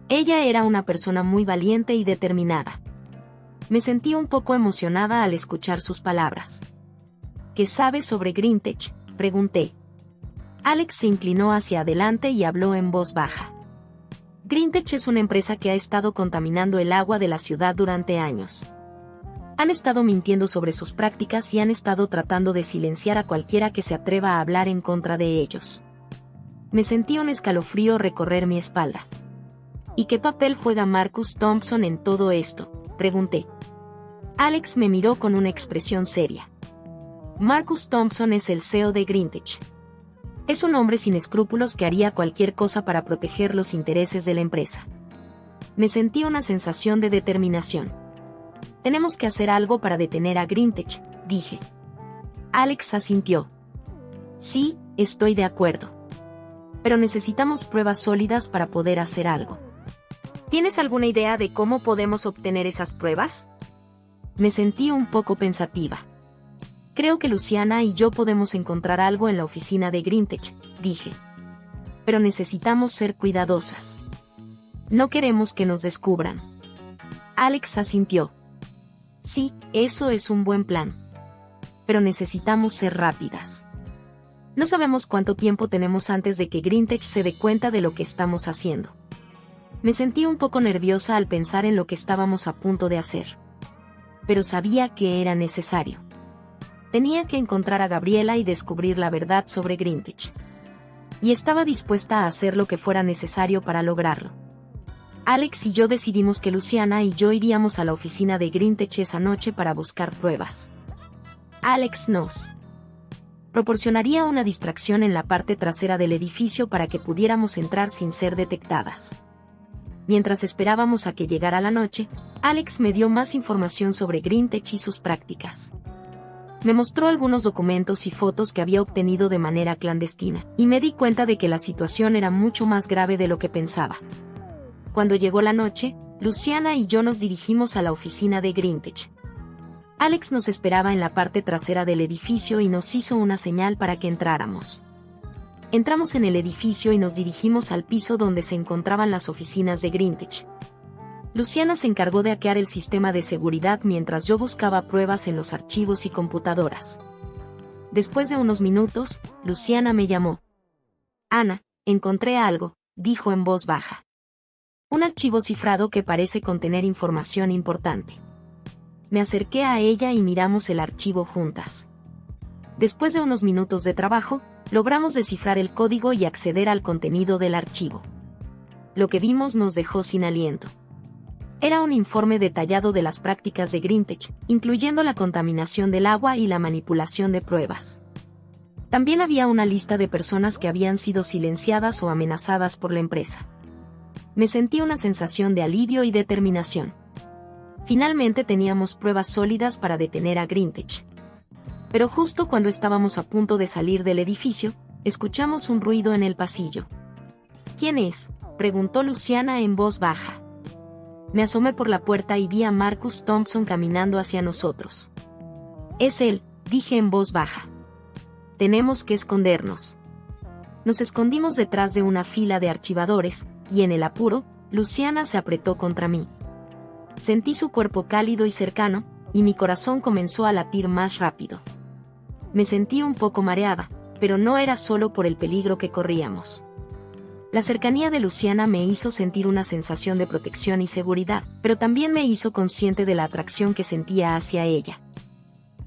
Ella era una persona muy valiente y determinada». Me sentí un poco emocionada al escuchar sus palabras. «¿Qué sabes sobre Greentech?», pregunté. Alex se inclinó hacia adelante y habló en voz baja. «Greentech es una empresa que ha estado contaminando el agua de la ciudad durante años. Han estado mintiendo sobre sus prácticas y han estado tratando de silenciar a cualquiera que se atreva a hablar en contra de ellos». Me sentí un escalofrío recorrer mi espalda. «¿Y qué papel juega Marcus Thompson en todo esto?», pregunté. Alex me miró con una expresión seria. «Marcus Thompson es el CEO de Greentech. Es un hombre sin escrúpulos que haría cualquier cosa para proteger los intereses de la empresa». Me sentí una sensación de determinación. «Tenemos que hacer algo para detener a Greentech», dije. Alex asintió. «Sí, estoy de acuerdo. Pero necesitamos pruebas sólidas para poder hacer algo». «¿Tienes alguna idea de cómo podemos obtener esas pruebas?». Me sentí un poco pensativa. «Creo que Luciana y yo podemos encontrar algo en la oficina de Greentech», dije. «Pero necesitamos ser cuidadosas. No queremos que nos descubran». Alex asintió. «Sí, eso es un buen plan. Pero necesitamos ser rápidas. No sabemos cuánto tiempo tenemos antes de que Greentech se dé cuenta de lo que estamos haciendo». Me sentí un poco nerviosa al pensar en lo que estábamos a punto de hacer. Pero sabía que era necesario. Tenía que encontrar a Gabriela y descubrir la verdad sobre Greentech. Y estaba dispuesta a hacer lo que fuera necesario para lograrlo. Alex y yo decidimos que Luciana y yo iríamos a la oficina de Greentech esa noche para buscar pruebas. Alex nos proporcionaría una distracción en la parte trasera del edificio para que pudiéramos entrar sin ser detectadas. Mientras esperábamos a que llegara la noche, Alex me dio más información sobre Greentech y sus prácticas. Me mostró algunos documentos y fotos que había obtenido de manera clandestina, y me di cuenta de que la situación era mucho más grave de lo que pensaba. Cuando llegó la noche, Luciana y yo nos dirigimos a la oficina de Greentech. Alex nos esperaba en la parte trasera del edificio y nos hizo una señal para que entráramos. Entramos en el edificio y nos dirigimos al piso donde se encontraban las oficinas de Greentech. Luciana se encargó de hackear el sistema de seguridad mientras yo buscaba pruebas en los archivos y computadoras. Después de unos minutos, Luciana me llamó. «Ana, encontré algo», dijo en voz baja. «Un archivo cifrado que parece contener información importante». Me acerqué a ella y miramos el archivo juntas. Después de unos minutos de trabajo, logramos descifrar el código y acceder al contenido del archivo. Lo que vimos nos dejó sin aliento. Era un informe detallado de las prácticas de Greentech, incluyendo la contaminación del agua y la manipulación de pruebas. También había una lista de personas que habían sido silenciadas o amenazadas por la empresa. Me sentí una sensación de alivio y determinación. Finalmente teníamos pruebas sólidas para detener a Greentech. Pero justo cuando estábamos a punto de salir del edificio, escuchamos un ruido en el pasillo. «¿Quién es?», preguntó Luciana en voz baja. Me asomé por la puerta y vi a Marcus Thompson caminando hacia nosotros. «Es él», dije en voz baja. «Tenemos que escondernos». Nos escondimos detrás de una fila de archivadores, y en el apuro, Luciana se apretó contra mí. Sentí su cuerpo cálido y cercano, y mi corazón comenzó a latir más rápido. Me sentí un poco mareada, pero no era solo por el peligro que corríamos. La cercanía de Luciana me hizo sentir una sensación de protección y seguridad, pero también me hizo consciente de la atracción que sentía hacia ella.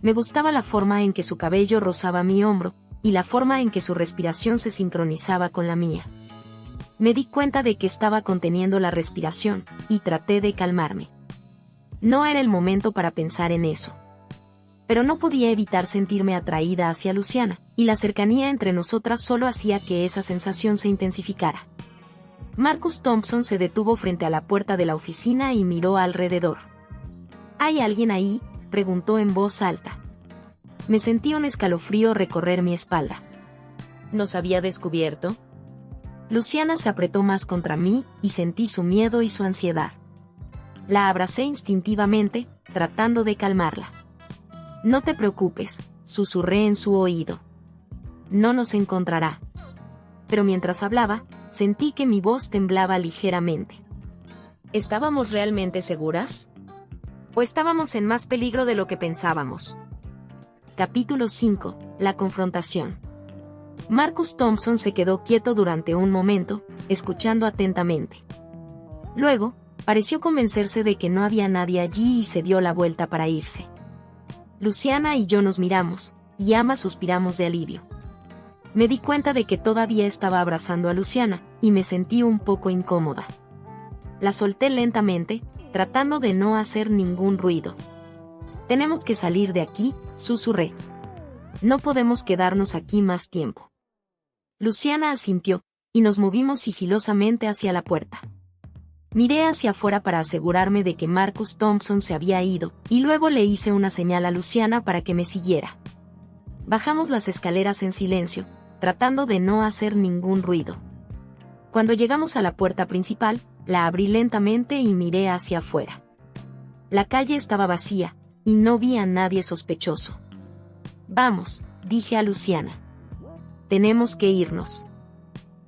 Me gustaba la forma en que su cabello rozaba mi hombro, y la forma en que su respiración se sincronizaba con la mía. Me di cuenta de que estaba conteniendo la respiración, y traté de calmarme. No era el momento para pensar en eso. Pero no podía evitar sentirme atraída hacia Luciana, y la cercanía entre nosotras solo hacía que esa sensación se intensificara. Marcus Thompson se detuvo frente a la puerta de la oficina y miró alrededor. ¿Hay alguien ahí?, preguntó en voz alta. Me sentí un escalofrío recorrer mi espalda. ¿Nos había descubierto? Luciana se apretó más contra mí, y sentí su miedo y su ansiedad. La abracé instintivamente, tratando de calmarla. No te preocupes, susurré en su oído. No nos encontrará. Pero mientras hablaba, sentí que mi voz temblaba ligeramente. ¿Estábamos realmente seguras? ¿O estábamos en más peligro de lo que pensábamos? Capítulo 5. La confrontación. Marcus Thompson se quedó quieto durante un momento, escuchando atentamente. Luego, pareció convencerse de que no había nadie allí y se dio la vuelta para irse. Luciana y yo nos miramos, y ambas suspiramos de alivio. Me di cuenta de que todavía estaba abrazando a Luciana, y me sentí un poco incómoda. La solté lentamente, tratando de no hacer ningún ruido. Tenemos que salir de aquí, susurré. No podemos quedarnos aquí más tiempo. Luciana asintió, y nos movimos sigilosamente hacia la puerta. Miré hacia afuera para asegurarme de que Marcus Thompson se había ido, y luego le hice una señal a Luciana para que me siguiera. Bajamos las escaleras en silencio, tratando de no hacer ningún ruido. Cuando llegamos a la puerta principal, la abrí lentamente y miré hacia afuera. La calle estaba vacía, y no vi a nadie sospechoso. Vamos, dije a Luciana. Tenemos que irnos.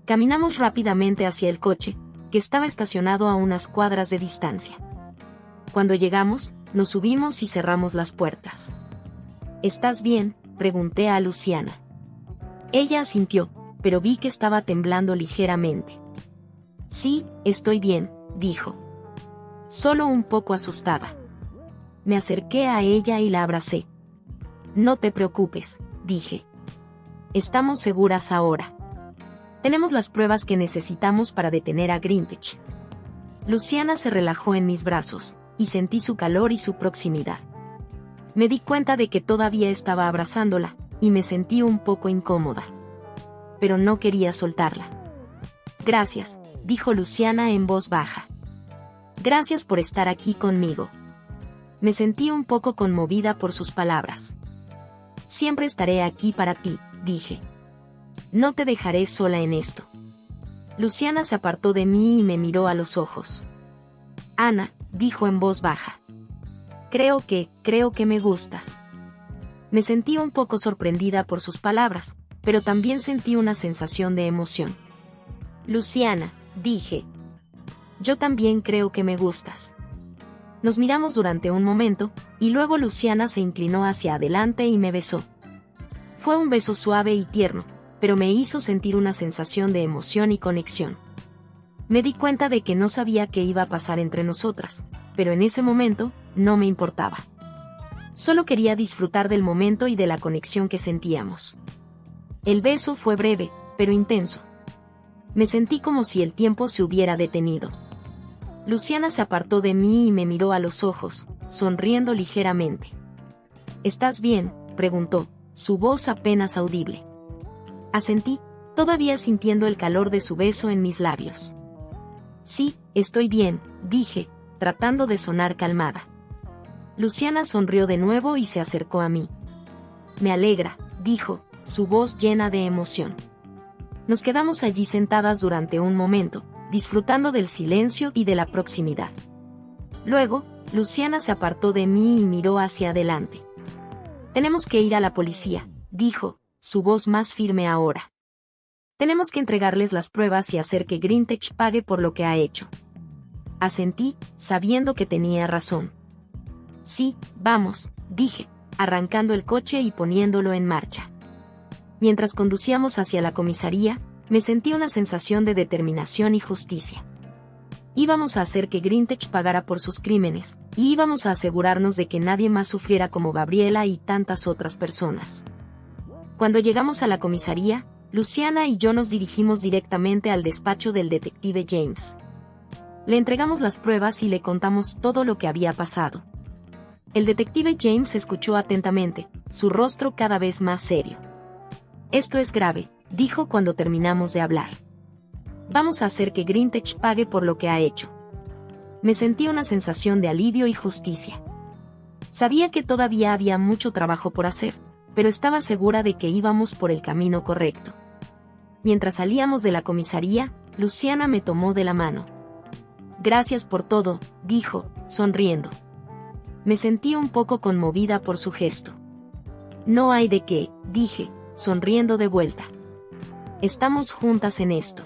Caminamos rápidamente hacia el coche, que estaba estacionado a unas cuadras de distancia. Cuando llegamos, nos subimos y cerramos las puertas. ¿Estás bien?, pregunté a Luciana. Ella asintió, pero vi que estaba temblando ligeramente. Sí, estoy bien, dijo. Solo un poco asustada. Me acerqué a ella y la abracé. No te preocupes, dije. Estamos seguras ahora. Tenemos las pruebas que necesitamos para detener a Grintech. Luciana se relajó en mis brazos, y sentí su calor y su proximidad. Me di cuenta de que todavía estaba abrazándola, y me sentí un poco incómoda. Pero no quería soltarla. Gracias, dijo Luciana en voz baja. Gracias por estar aquí conmigo. Me sentí un poco conmovida por sus palabras. Siempre estaré aquí para ti, dije. No te dejaré sola en esto. Luciana se apartó de mí y me miró a los ojos. Ana, dijo en voz baja. Creo que me gustas. Me sentí un poco sorprendida por sus palabras, pero también sentí una sensación de emoción. Luciana, dije. Yo también creo que me gustas. Nos miramos durante un momento, y luego Luciana se inclinó hacia adelante y me besó. Fue un beso suave y tierno, pero me hizo sentir una sensación de emoción y conexión. Me di cuenta de que no sabía qué iba a pasar entre nosotras, pero en ese momento, no me importaba. Solo quería disfrutar del momento y de la conexión que sentíamos. El beso fue breve, pero intenso. Me sentí como si el tiempo se hubiera detenido. Luciana se apartó de mí y me miró a los ojos, sonriendo ligeramente. ¿Estás bien?, preguntó, su voz apenas audible. Asentí, todavía sintiendo el calor de su beso en mis labios. Sí, estoy bien, dije, tratando de sonar calmada. Luciana sonrió de nuevo y se acercó a mí. Me alegra, dijo, su voz llena de emoción. Nos quedamos allí sentadas durante un momento, disfrutando del silencio y de la proximidad. Luego, Luciana se apartó de mí y miró hacia adelante. Tenemos que ir a la policía, dijo, su voz más firme ahora. Tenemos que entregarles las pruebas y hacer que Grintech pague por lo que ha hecho. Asentí, sabiendo que tenía razón. Sí, vamos, dije, arrancando el coche y poniéndolo en marcha. Mientras conducíamos hacia la comisaría, me sentí una sensación de determinación y justicia. Íbamos a hacer que Greentech pagara por sus crímenes, y íbamos a asegurarnos de que nadie más sufriera como Gabriela y tantas otras personas. Cuando llegamos a la comisaría, Luciana y yo nos dirigimos directamente al despacho del detective James. Le entregamos las pruebas y le contamos todo lo que había pasado. El detective James escuchó atentamente, su rostro cada vez más serio. «Esto es grave», dijo cuando terminamos de hablar. «Vamos a hacer que Greentech pague por lo que ha hecho». Me sentí una sensación de alivio y justicia. Sabía que todavía había mucho trabajo por hacer, pero estaba segura de que íbamos por el camino correcto. Mientras salíamos de la comisaría, Luciana me tomó de la mano. «Gracias por todo», dijo, sonriendo. Me sentí un poco conmovida por su gesto. «No hay de qué», dije, sonriendo de vuelta. «Estamos juntas en esto».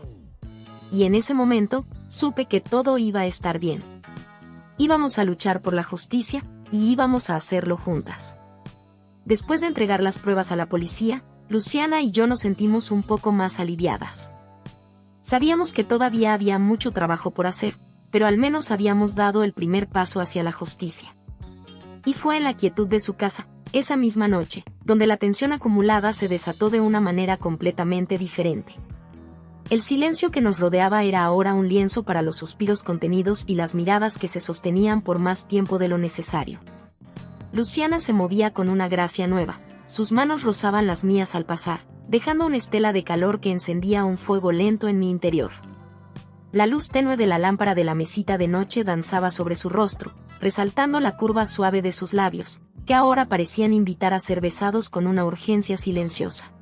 Y en ese momento, supe que todo iba a estar bien. Íbamos a luchar por la justicia, y íbamos a hacerlo juntas. Después de entregar las pruebas a la policía, Luciana y yo nos sentimos un poco más aliviadas. Sabíamos que todavía había mucho trabajo por hacer, pero al menos habíamos dado el primer paso hacia la justicia. Y fue en la quietud de su casa, esa misma noche, donde la tensión acumulada se desató de una manera completamente diferente. El silencio que nos rodeaba era ahora un lienzo para los suspiros contenidos y las miradas que se sostenían por más tiempo de lo necesario. Luciana se movía con una gracia nueva, sus manos rozaban las mías al pasar, dejando una estela de calor que encendía un fuego lento en mi interior. La luz tenue de la lámpara de la mesita de noche danzaba sobre su rostro, resaltando la curva suave de sus labios, que ahora parecían invitar a ser besados con una urgencia silenciosa.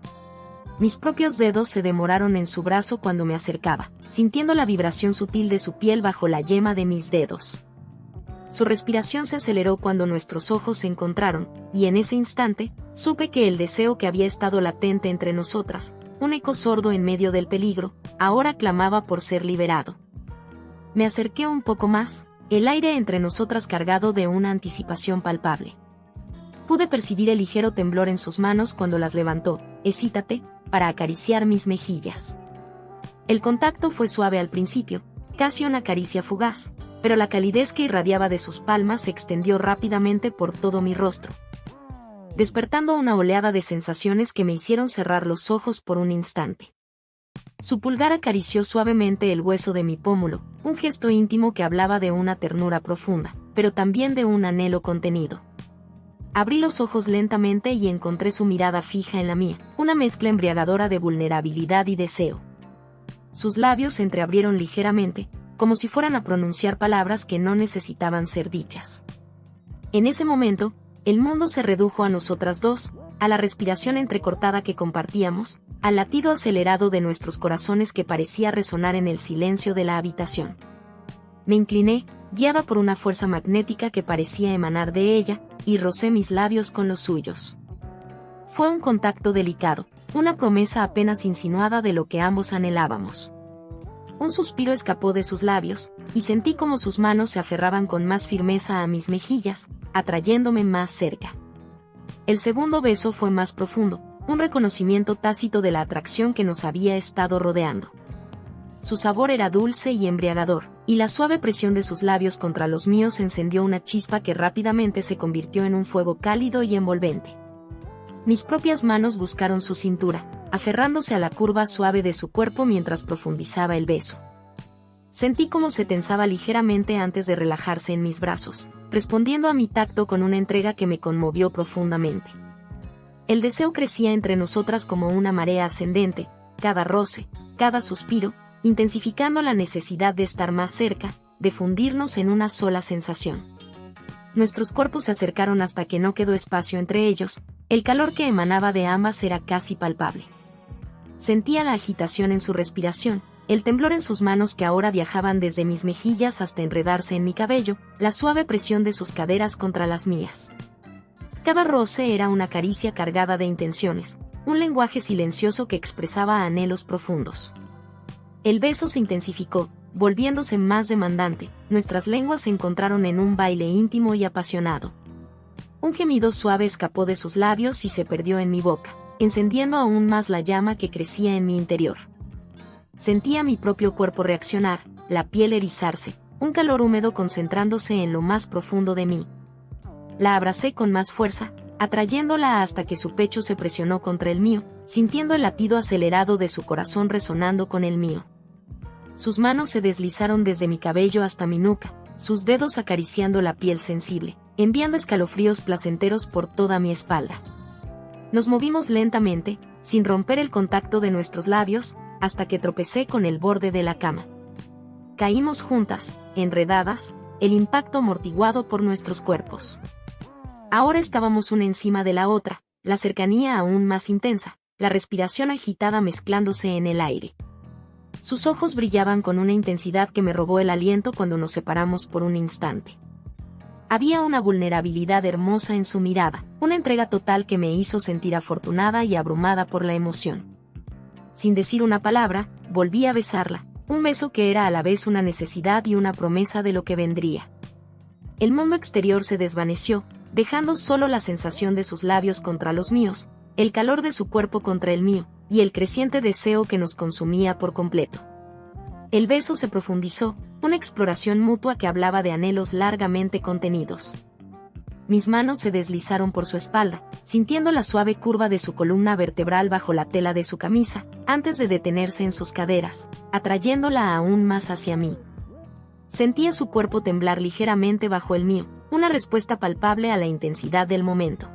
Mis propios dedos se demoraron en su brazo cuando me acercaba, sintiendo la vibración sutil de su piel bajo la yema de mis dedos. Su respiración se aceleró cuando nuestros ojos se encontraron, y en ese instante, supe que el deseo que había estado latente entre nosotras, un eco sordo en medio del peligro, ahora clamaba por ser liberado. Me acerqué un poco más, el aire entre nosotras cargado de una anticipación palpable. Pude percibir el ligero temblor en sus manos cuando las levantó, excítate, para acariciar mis mejillas. El contacto fue suave al principio, casi una caricia fugaz, pero la calidez que irradiaba de sus palmas se extendió rápidamente por todo mi rostro, despertando una oleada de sensaciones que me hicieron cerrar los ojos por un instante. Su pulgar acarició suavemente el hueso de mi pómulo, un gesto íntimo que hablaba de una ternura profunda, pero también de un anhelo contenido. Abrí los ojos lentamente y encontré su mirada fija en la mía, una mezcla embriagadora de vulnerabilidad y deseo. Sus labios se entreabrieron ligeramente, como si fueran a pronunciar palabras que no necesitaban ser dichas. En ese momento, el mundo se redujo a nosotras dos, a la respiración entrecortada que compartíamos, al latido acelerado de nuestros corazones que parecía resonar en el silencio de la habitación. Me incliné, guiada por una fuerza magnética que parecía emanar de ella, y rocé mis labios con los suyos. Fue un contacto delicado, una promesa apenas insinuada de lo que ambos anhelábamos. Un suspiro escapó de sus labios, y sentí como sus manos se aferraban con más firmeza a mis mejillas, atrayéndome más cerca. El segundo beso fue más profundo, un reconocimiento tácito de la atracción que nos había estado rodeando. Su sabor era dulce y embriagador, y la suave presión de sus labios contra los míos encendió una chispa que rápidamente se convirtió en un fuego cálido y envolvente. Mis propias manos buscaron su cintura, aferrándose a la curva suave de su cuerpo mientras profundizaba el beso. Sentí cómo se tensaba ligeramente antes de relajarse en mis brazos, respondiendo a mi tacto con una entrega que me conmovió profundamente. El deseo crecía entre nosotras como una marea ascendente, cada roce, cada suspiro, intensificando la necesidad de estar más cerca, de fundirnos en una sola sensación. Nuestros cuerpos se acercaron hasta que no quedó espacio entre ellos, el calor que emanaba de ambas era casi palpable. Sentía la agitación en su respiración, el temblor en sus manos que ahora viajaban desde mis mejillas hasta enredarse en mi cabello, la suave presión de sus caderas contra las mías. Cada roce era una caricia cargada de intenciones, un lenguaje silencioso que expresaba anhelos profundos. El beso se intensificó, volviéndose más demandante, nuestras lenguas se encontraron en un baile íntimo y apasionado. Un gemido suave escapó de sus labios y se perdió en mi boca, encendiendo aún más la llama que crecía en mi interior. Sentía mi propio cuerpo reaccionar, la piel erizarse, un calor húmedo concentrándose en lo más profundo de mí. La abracé con más fuerza, atrayéndola hasta que su pecho se presionó contra el mío, sintiendo el latido acelerado de su corazón resonando con el mío. Sus manos se deslizaron desde mi cabello hasta mi nuca, sus dedos acariciando la piel sensible, enviando escalofríos placenteros por toda mi espalda. Nos movimos lentamente, sin romper el contacto de nuestros labios, hasta que tropecé con el borde de la cama. Caímos juntas, enredadas, el impacto amortiguado por nuestros cuerpos. Ahora estábamos una encima de la otra, la cercanía aún más intensa, la respiración agitada mezclándose en el aire. Sus ojos brillaban con una intensidad que me robó el aliento cuando nos separamos por un instante. Había una vulnerabilidad hermosa en su mirada, una entrega total que me hizo sentir afortunada y abrumada por la emoción. Sin decir una palabra, volví a besarla, un beso que era a la vez una necesidad y una promesa de lo que vendría. El mundo exterior se desvaneció, dejando solo la sensación de sus labios contra los míos, el calor de su cuerpo contra el mío, y el creciente deseo que nos consumía por completo. El beso se profundizó, una exploración mutua que hablaba de anhelos largamente contenidos. Mis manos se deslizaron por su espalda, sintiendo la suave curva de su columna vertebral bajo la tela de su camisa, antes de detenerse en sus caderas, atrayéndola aún más hacia mí. Sentía su cuerpo temblar ligeramente bajo el mío, una respuesta palpable a la intensidad del momento.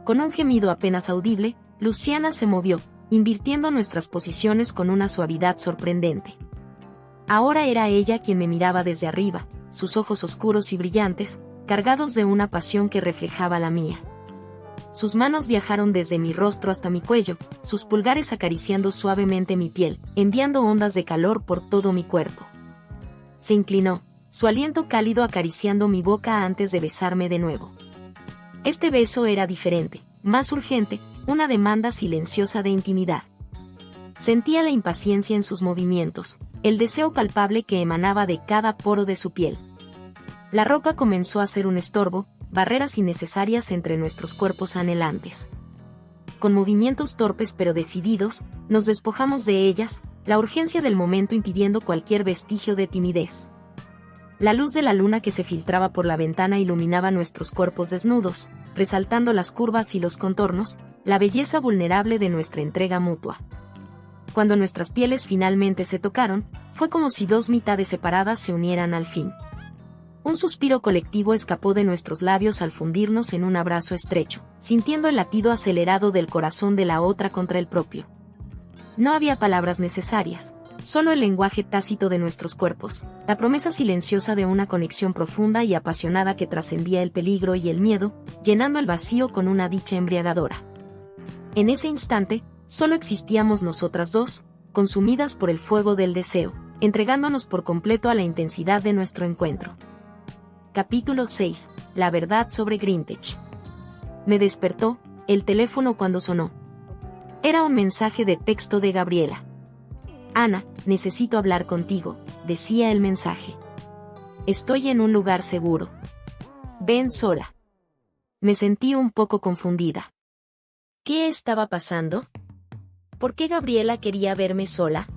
Con un gemido apenas audible, Luciana se movió, invirtiendo nuestras posiciones con una suavidad sorprendente. Ahora era ella quien me miraba desde arriba, sus ojos oscuros y brillantes, cargados de una pasión que reflejaba la mía. Sus manos viajaron desde mi rostro hasta mi cuello, sus pulgares acariciando suavemente mi piel, enviando ondas de calor por todo mi cuerpo. Se inclinó, su aliento cálido acariciando mi boca antes de besarme de nuevo. Este beso era diferente, más urgente, una demanda silenciosa de intimidad. Sentía la impaciencia en sus movimientos, el deseo palpable que emanaba de cada poro de su piel. La ropa comenzó a ser un estorbo, barreras innecesarias entre nuestros cuerpos anhelantes. Con movimientos torpes pero decididos, nos despojamos de ellas, la urgencia del momento impidiendo cualquier vestigio de timidez. La luz de la luna que se filtraba por la ventana iluminaba nuestros cuerpos desnudos, resaltando las curvas y los contornos, la belleza vulnerable de nuestra entrega mutua. Cuando nuestras pieles finalmente se tocaron, fue como si dos mitades separadas se unieran al fin. Un suspiro colectivo escapó de nuestros labios al fundirnos en un abrazo estrecho, sintiendo el latido acelerado del corazón de la otra contra el propio. No había palabras necesarias, solo el lenguaje tácito de nuestros cuerpos, la promesa silenciosa de una conexión profunda y apasionada que trascendía el peligro y el miedo, llenando el vacío con una dicha embriagadora. En ese instante, solo existíamos nosotras dos, consumidas por el fuego del deseo, entregándonos por completo a la intensidad de nuestro encuentro. Capítulo 6. La verdad sobre Grintech. Me despertó el teléfono cuando sonó. Era un mensaje de texto de Gabriela. Ana, necesito hablar contigo, decía el mensaje. Estoy en un lugar seguro. Ven sola. Me sentí un poco confundida. ¿Qué estaba pasando? ¿Por qué Gabriela quería verme sola?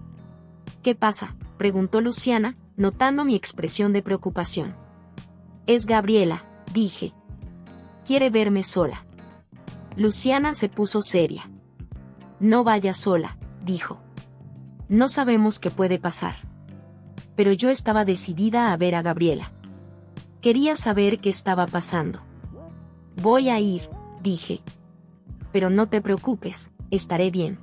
¿Qué pasa?, preguntó Luciana, notando mi expresión de preocupación. Es Gabriela, dije. Quiere verme sola. Luciana se puso seria. No vayas sola, dijo. No sabemos qué puede pasar. Pero yo estaba decidida a ver a Gabriela. Quería saber qué estaba pasando. Voy a ir, dije. Pero no te preocupes, estaré bien.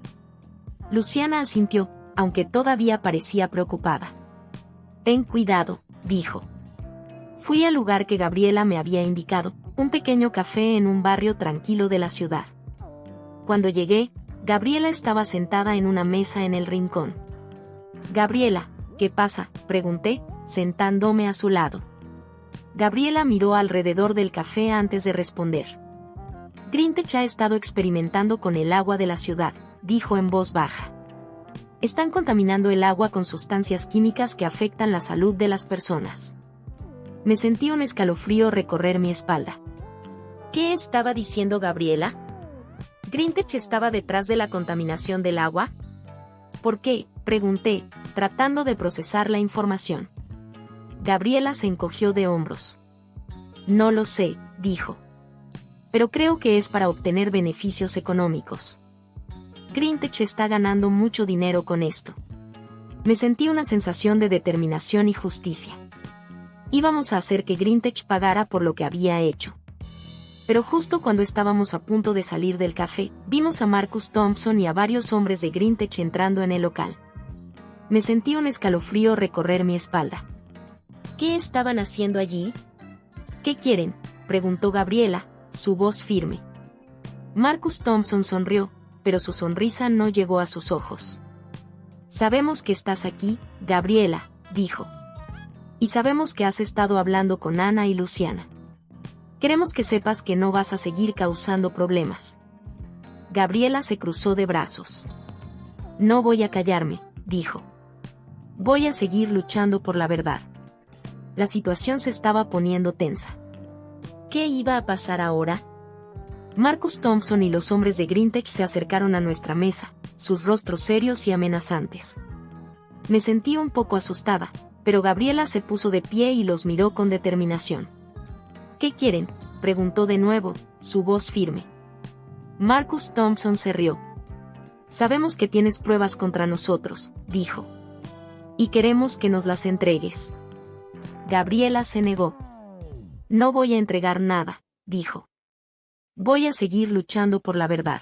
Luciana asintió, aunque todavía parecía preocupada. Ten cuidado, dijo. Fui al lugar que Gabriela me había indicado, un pequeño café en un barrio tranquilo de la ciudad. Cuando llegué, Gabriela estaba sentada en una mesa en el rincón. Gabriela, ¿qué pasa?, pregunté, sentándome a su lado. Gabriela miró alrededor del café antes de responder. Grintech ha estado experimentando con el agua de la ciudad, dijo en voz baja. Están contaminando el agua con sustancias químicas que afectan la salud de las personas. Me sentí un escalofrío recorrer mi espalda. ¿Qué estaba diciendo Gabriela? ¿Grintech estaba detrás de la contaminación del agua? ¿Por qué? Pregunté, tratando de procesar la información. Gabriela se encogió de hombros. No lo sé, dijo. Pero creo que es para obtener beneficios económicos. Greentech está ganando mucho dinero con esto. Me sentí una sensación de determinación y justicia. Íbamos a hacer que Greentech pagara por lo que había hecho. Pero justo cuando estábamos a punto de salir del café, vimos a Marcus Thompson y a varios hombres de Greentech entrando en el local. Me sentí un escalofrío recorrer mi espalda. ¿Qué estaban haciendo allí? ¿Qué quieren?, preguntó Gabriela, su voz firme. Marcus Thompson sonrió, pero su sonrisa no llegó a sus ojos. Sabemos que estás aquí, Gabriela, dijo. Y sabemos que has estado hablando con Ana y Luciana. Queremos que sepas que no vas a seguir causando problemas. Gabriela se cruzó de brazos. No voy a callarme, dijo. Voy a seguir luchando por la verdad. La situación se estaba poniendo tensa. ¿Qué iba a pasar ahora? Marcus Thompson y los hombres de Greentech se acercaron a nuestra mesa, sus rostros serios y amenazantes. Me sentí un poco asustada, pero Gabriela se puso de pie y los miró con determinación. ¿Qué quieren?, preguntó de nuevo, su voz firme. Marcus Thompson se rió. Sabemos que tienes pruebas contra nosotros, dijo. Y queremos que nos las entregues. Gabriela se negó. No voy a entregar nada, dijo. Voy a seguir luchando por la verdad.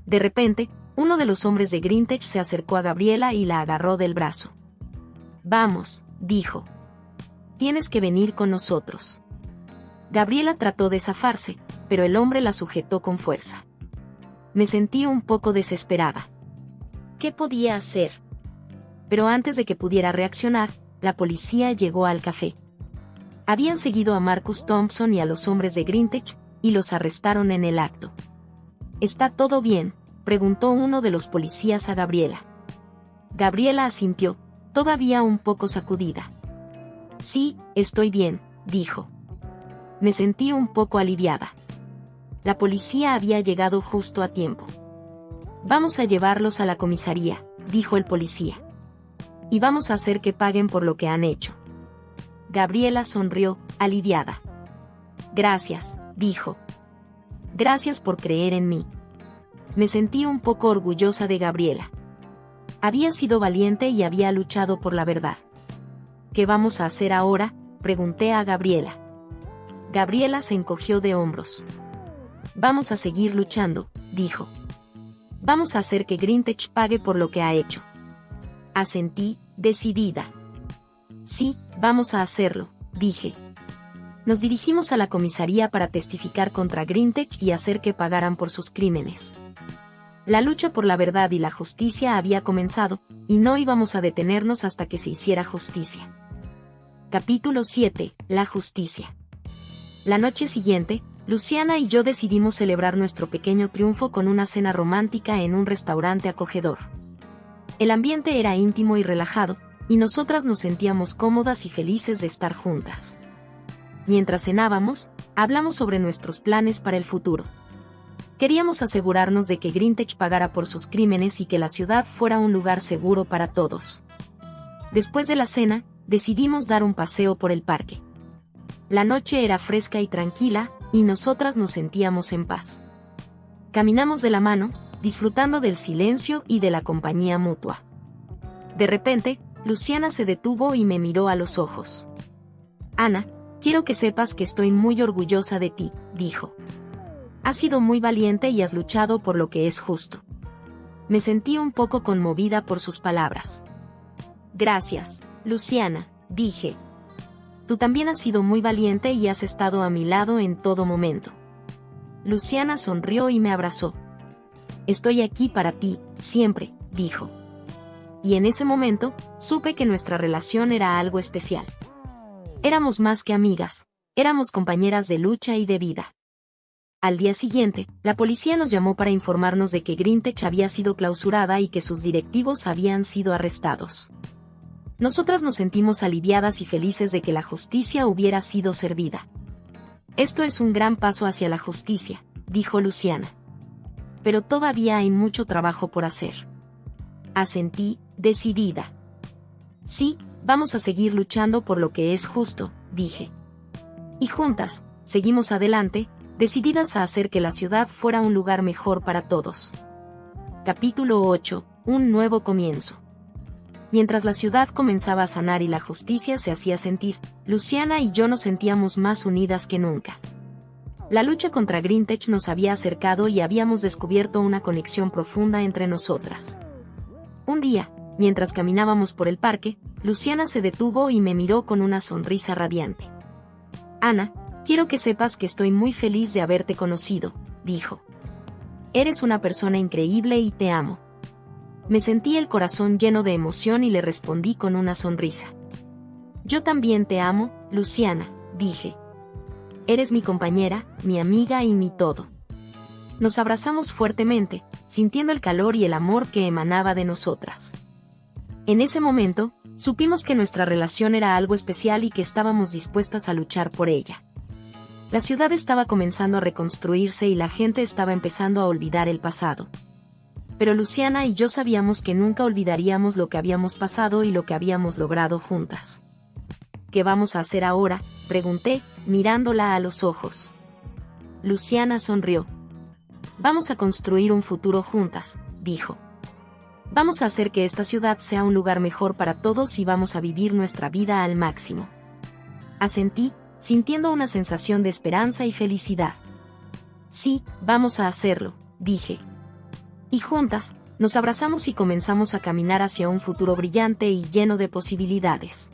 De repente, uno de los hombres de Greentech se acercó a Gabriela y la agarró del brazo. Vamos, dijo. Tienes que venir con nosotros. Gabriela trató de zafarse, pero el hombre la sujetó con fuerza. Me sentí un poco desesperada. ¿Qué podía hacer? Pero antes de que pudiera reaccionar, la policía llegó al café. Habían seguido a Marcus Thompson y a los hombres de Greentech, y los arrestaron en el acto. ¿Está todo bien?, preguntó uno de los policías a Gabriela. Gabriela asintió, todavía un poco sacudida. Sí, estoy bien, dijo. Me sentí un poco aliviada. La policía había llegado justo a tiempo. Vamos a llevarlos a la comisaría, dijo el policía. Y vamos a hacer que paguen por lo que han hecho. Gabriela sonrió, aliviada. Gracias, dijo. Gracias por creer en mí. Me sentí un poco orgullosa de Gabriela. Había sido valiente y había luchado por la verdad. ¿Qué vamos a hacer ahora?, pregunté a Gabriela. Gabriela se encogió de hombros. Vamos a seguir luchando, dijo. Vamos a hacer que Greentech pague por lo que ha hecho. Asentí, decidida. Sí, vamos a hacerlo, dije. Nos dirigimos a la comisaría para testificar contra Greentech y hacer que pagaran por sus crímenes. La lucha por la verdad y la justicia había comenzado, y no íbamos a detenernos hasta que se hiciera justicia. Capítulo 7. La justicia. La noche siguiente, Luciana y yo decidimos celebrar nuestro pequeño triunfo con una cena romántica en un restaurante acogedor. El ambiente era íntimo y relajado, y nosotras nos sentíamos cómodas y felices de estar juntas. Mientras cenábamos, hablamos sobre nuestros planes para el futuro. Queríamos asegurarnos de que Greentech pagara por sus crímenes y que la ciudad fuera un lugar seguro para todos. Después de la cena, decidimos dar un paseo por el parque. La noche era fresca y tranquila, y nosotras nos sentíamos en paz. Caminamos de la mano, disfrutando del silencio y de la compañía mutua. De repente, Luciana se detuvo y me miró a los ojos. Ana, quiero que sepas que estoy muy orgullosa de ti, dijo. Has sido muy valiente y has luchado por lo que es justo. Me sentí un poco conmovida por sus palabras. Gracias, Luciana, dije. Tú también has sido muy valiente y has estado a mi lado en todo momento. Luciana sonrió y me abrazó. Estoy aquí para ti, siempre, dijo. Y en ese momento, supe que nuestra relación era algo especial. Éramos más que amigas, éramos compañeras de lucha y de vida. Al día siguiente, la policía nos llamó para informarnos de que Greentech había sido clausurada y que sus directivos habían sido arrestados. Nosotras nos sentimos aliviadas y felices de que la justicia hubiera sido servida. Esto es un gran paso hacia la justicia, dijo Luciana. Pero todavía hay mucho trabajo por hacer. Asentí, decidida. Sí, vamos a seguir luchando por lo que es justo, dije. Y juntas, seguimos adelante, decididas a hacer que la ciudad fuera un lugar mejor para todos. Capítulo 8. Un nuevo comienzo. Mientras la ciudad comenzaba a sanar y la justicia se hacía sentir, Luciana y yo nos sentíamos más unidas que nunca. La lucha contra Greentech nos había acercado y habíamos descubierto una conexión profunda entre nosotras. Un día, mientras caminábamos por el parque, Luciana se detuvo y me miró con una sonrisa radiante. Ana, quiero que sepas que estoy muy feliz de haberte conocido, dijo. Eres una persona increíble y te amo. Me sentí el corazón lleno de emoción y le respondí con una sonrisa. Yo también te amo, Luciana, dije. Eres mi compañera, mi amiga y mi todo. Nos abrazamos fuertemente, sintiendo el calor y el amor que emanaba de nosotras. En ese momento, supimos que nuestra relación era algo especial y que estábamos dispuestas a luchar por ella. La ciudad estaba comenzando a reconstruirse y la gente estaba empezando a olvidar el pasado. Pero Luciana y yo sabíamos que nunca olvidaríamos lo que habíamos pasado y lo que habíamos logrado juntas. ¿Qué vamos a hacer ahora?, pregunté, mirándola a los ojos. Luciana sonrió. Vamos a construir un futuro juntas, dijo. Vamos a hacer que esta ciudad sea un lugar mejor para todos y vamos a vivir nuestra vida al máximo. Asentí, sintiendo una sensación de esperanza y felicidad. Sí, vamos a hacerlo, dije. Y juntas, nos abrazamos y comenzamos a caminar hacia un futuro brillante y lleno de posibilidades.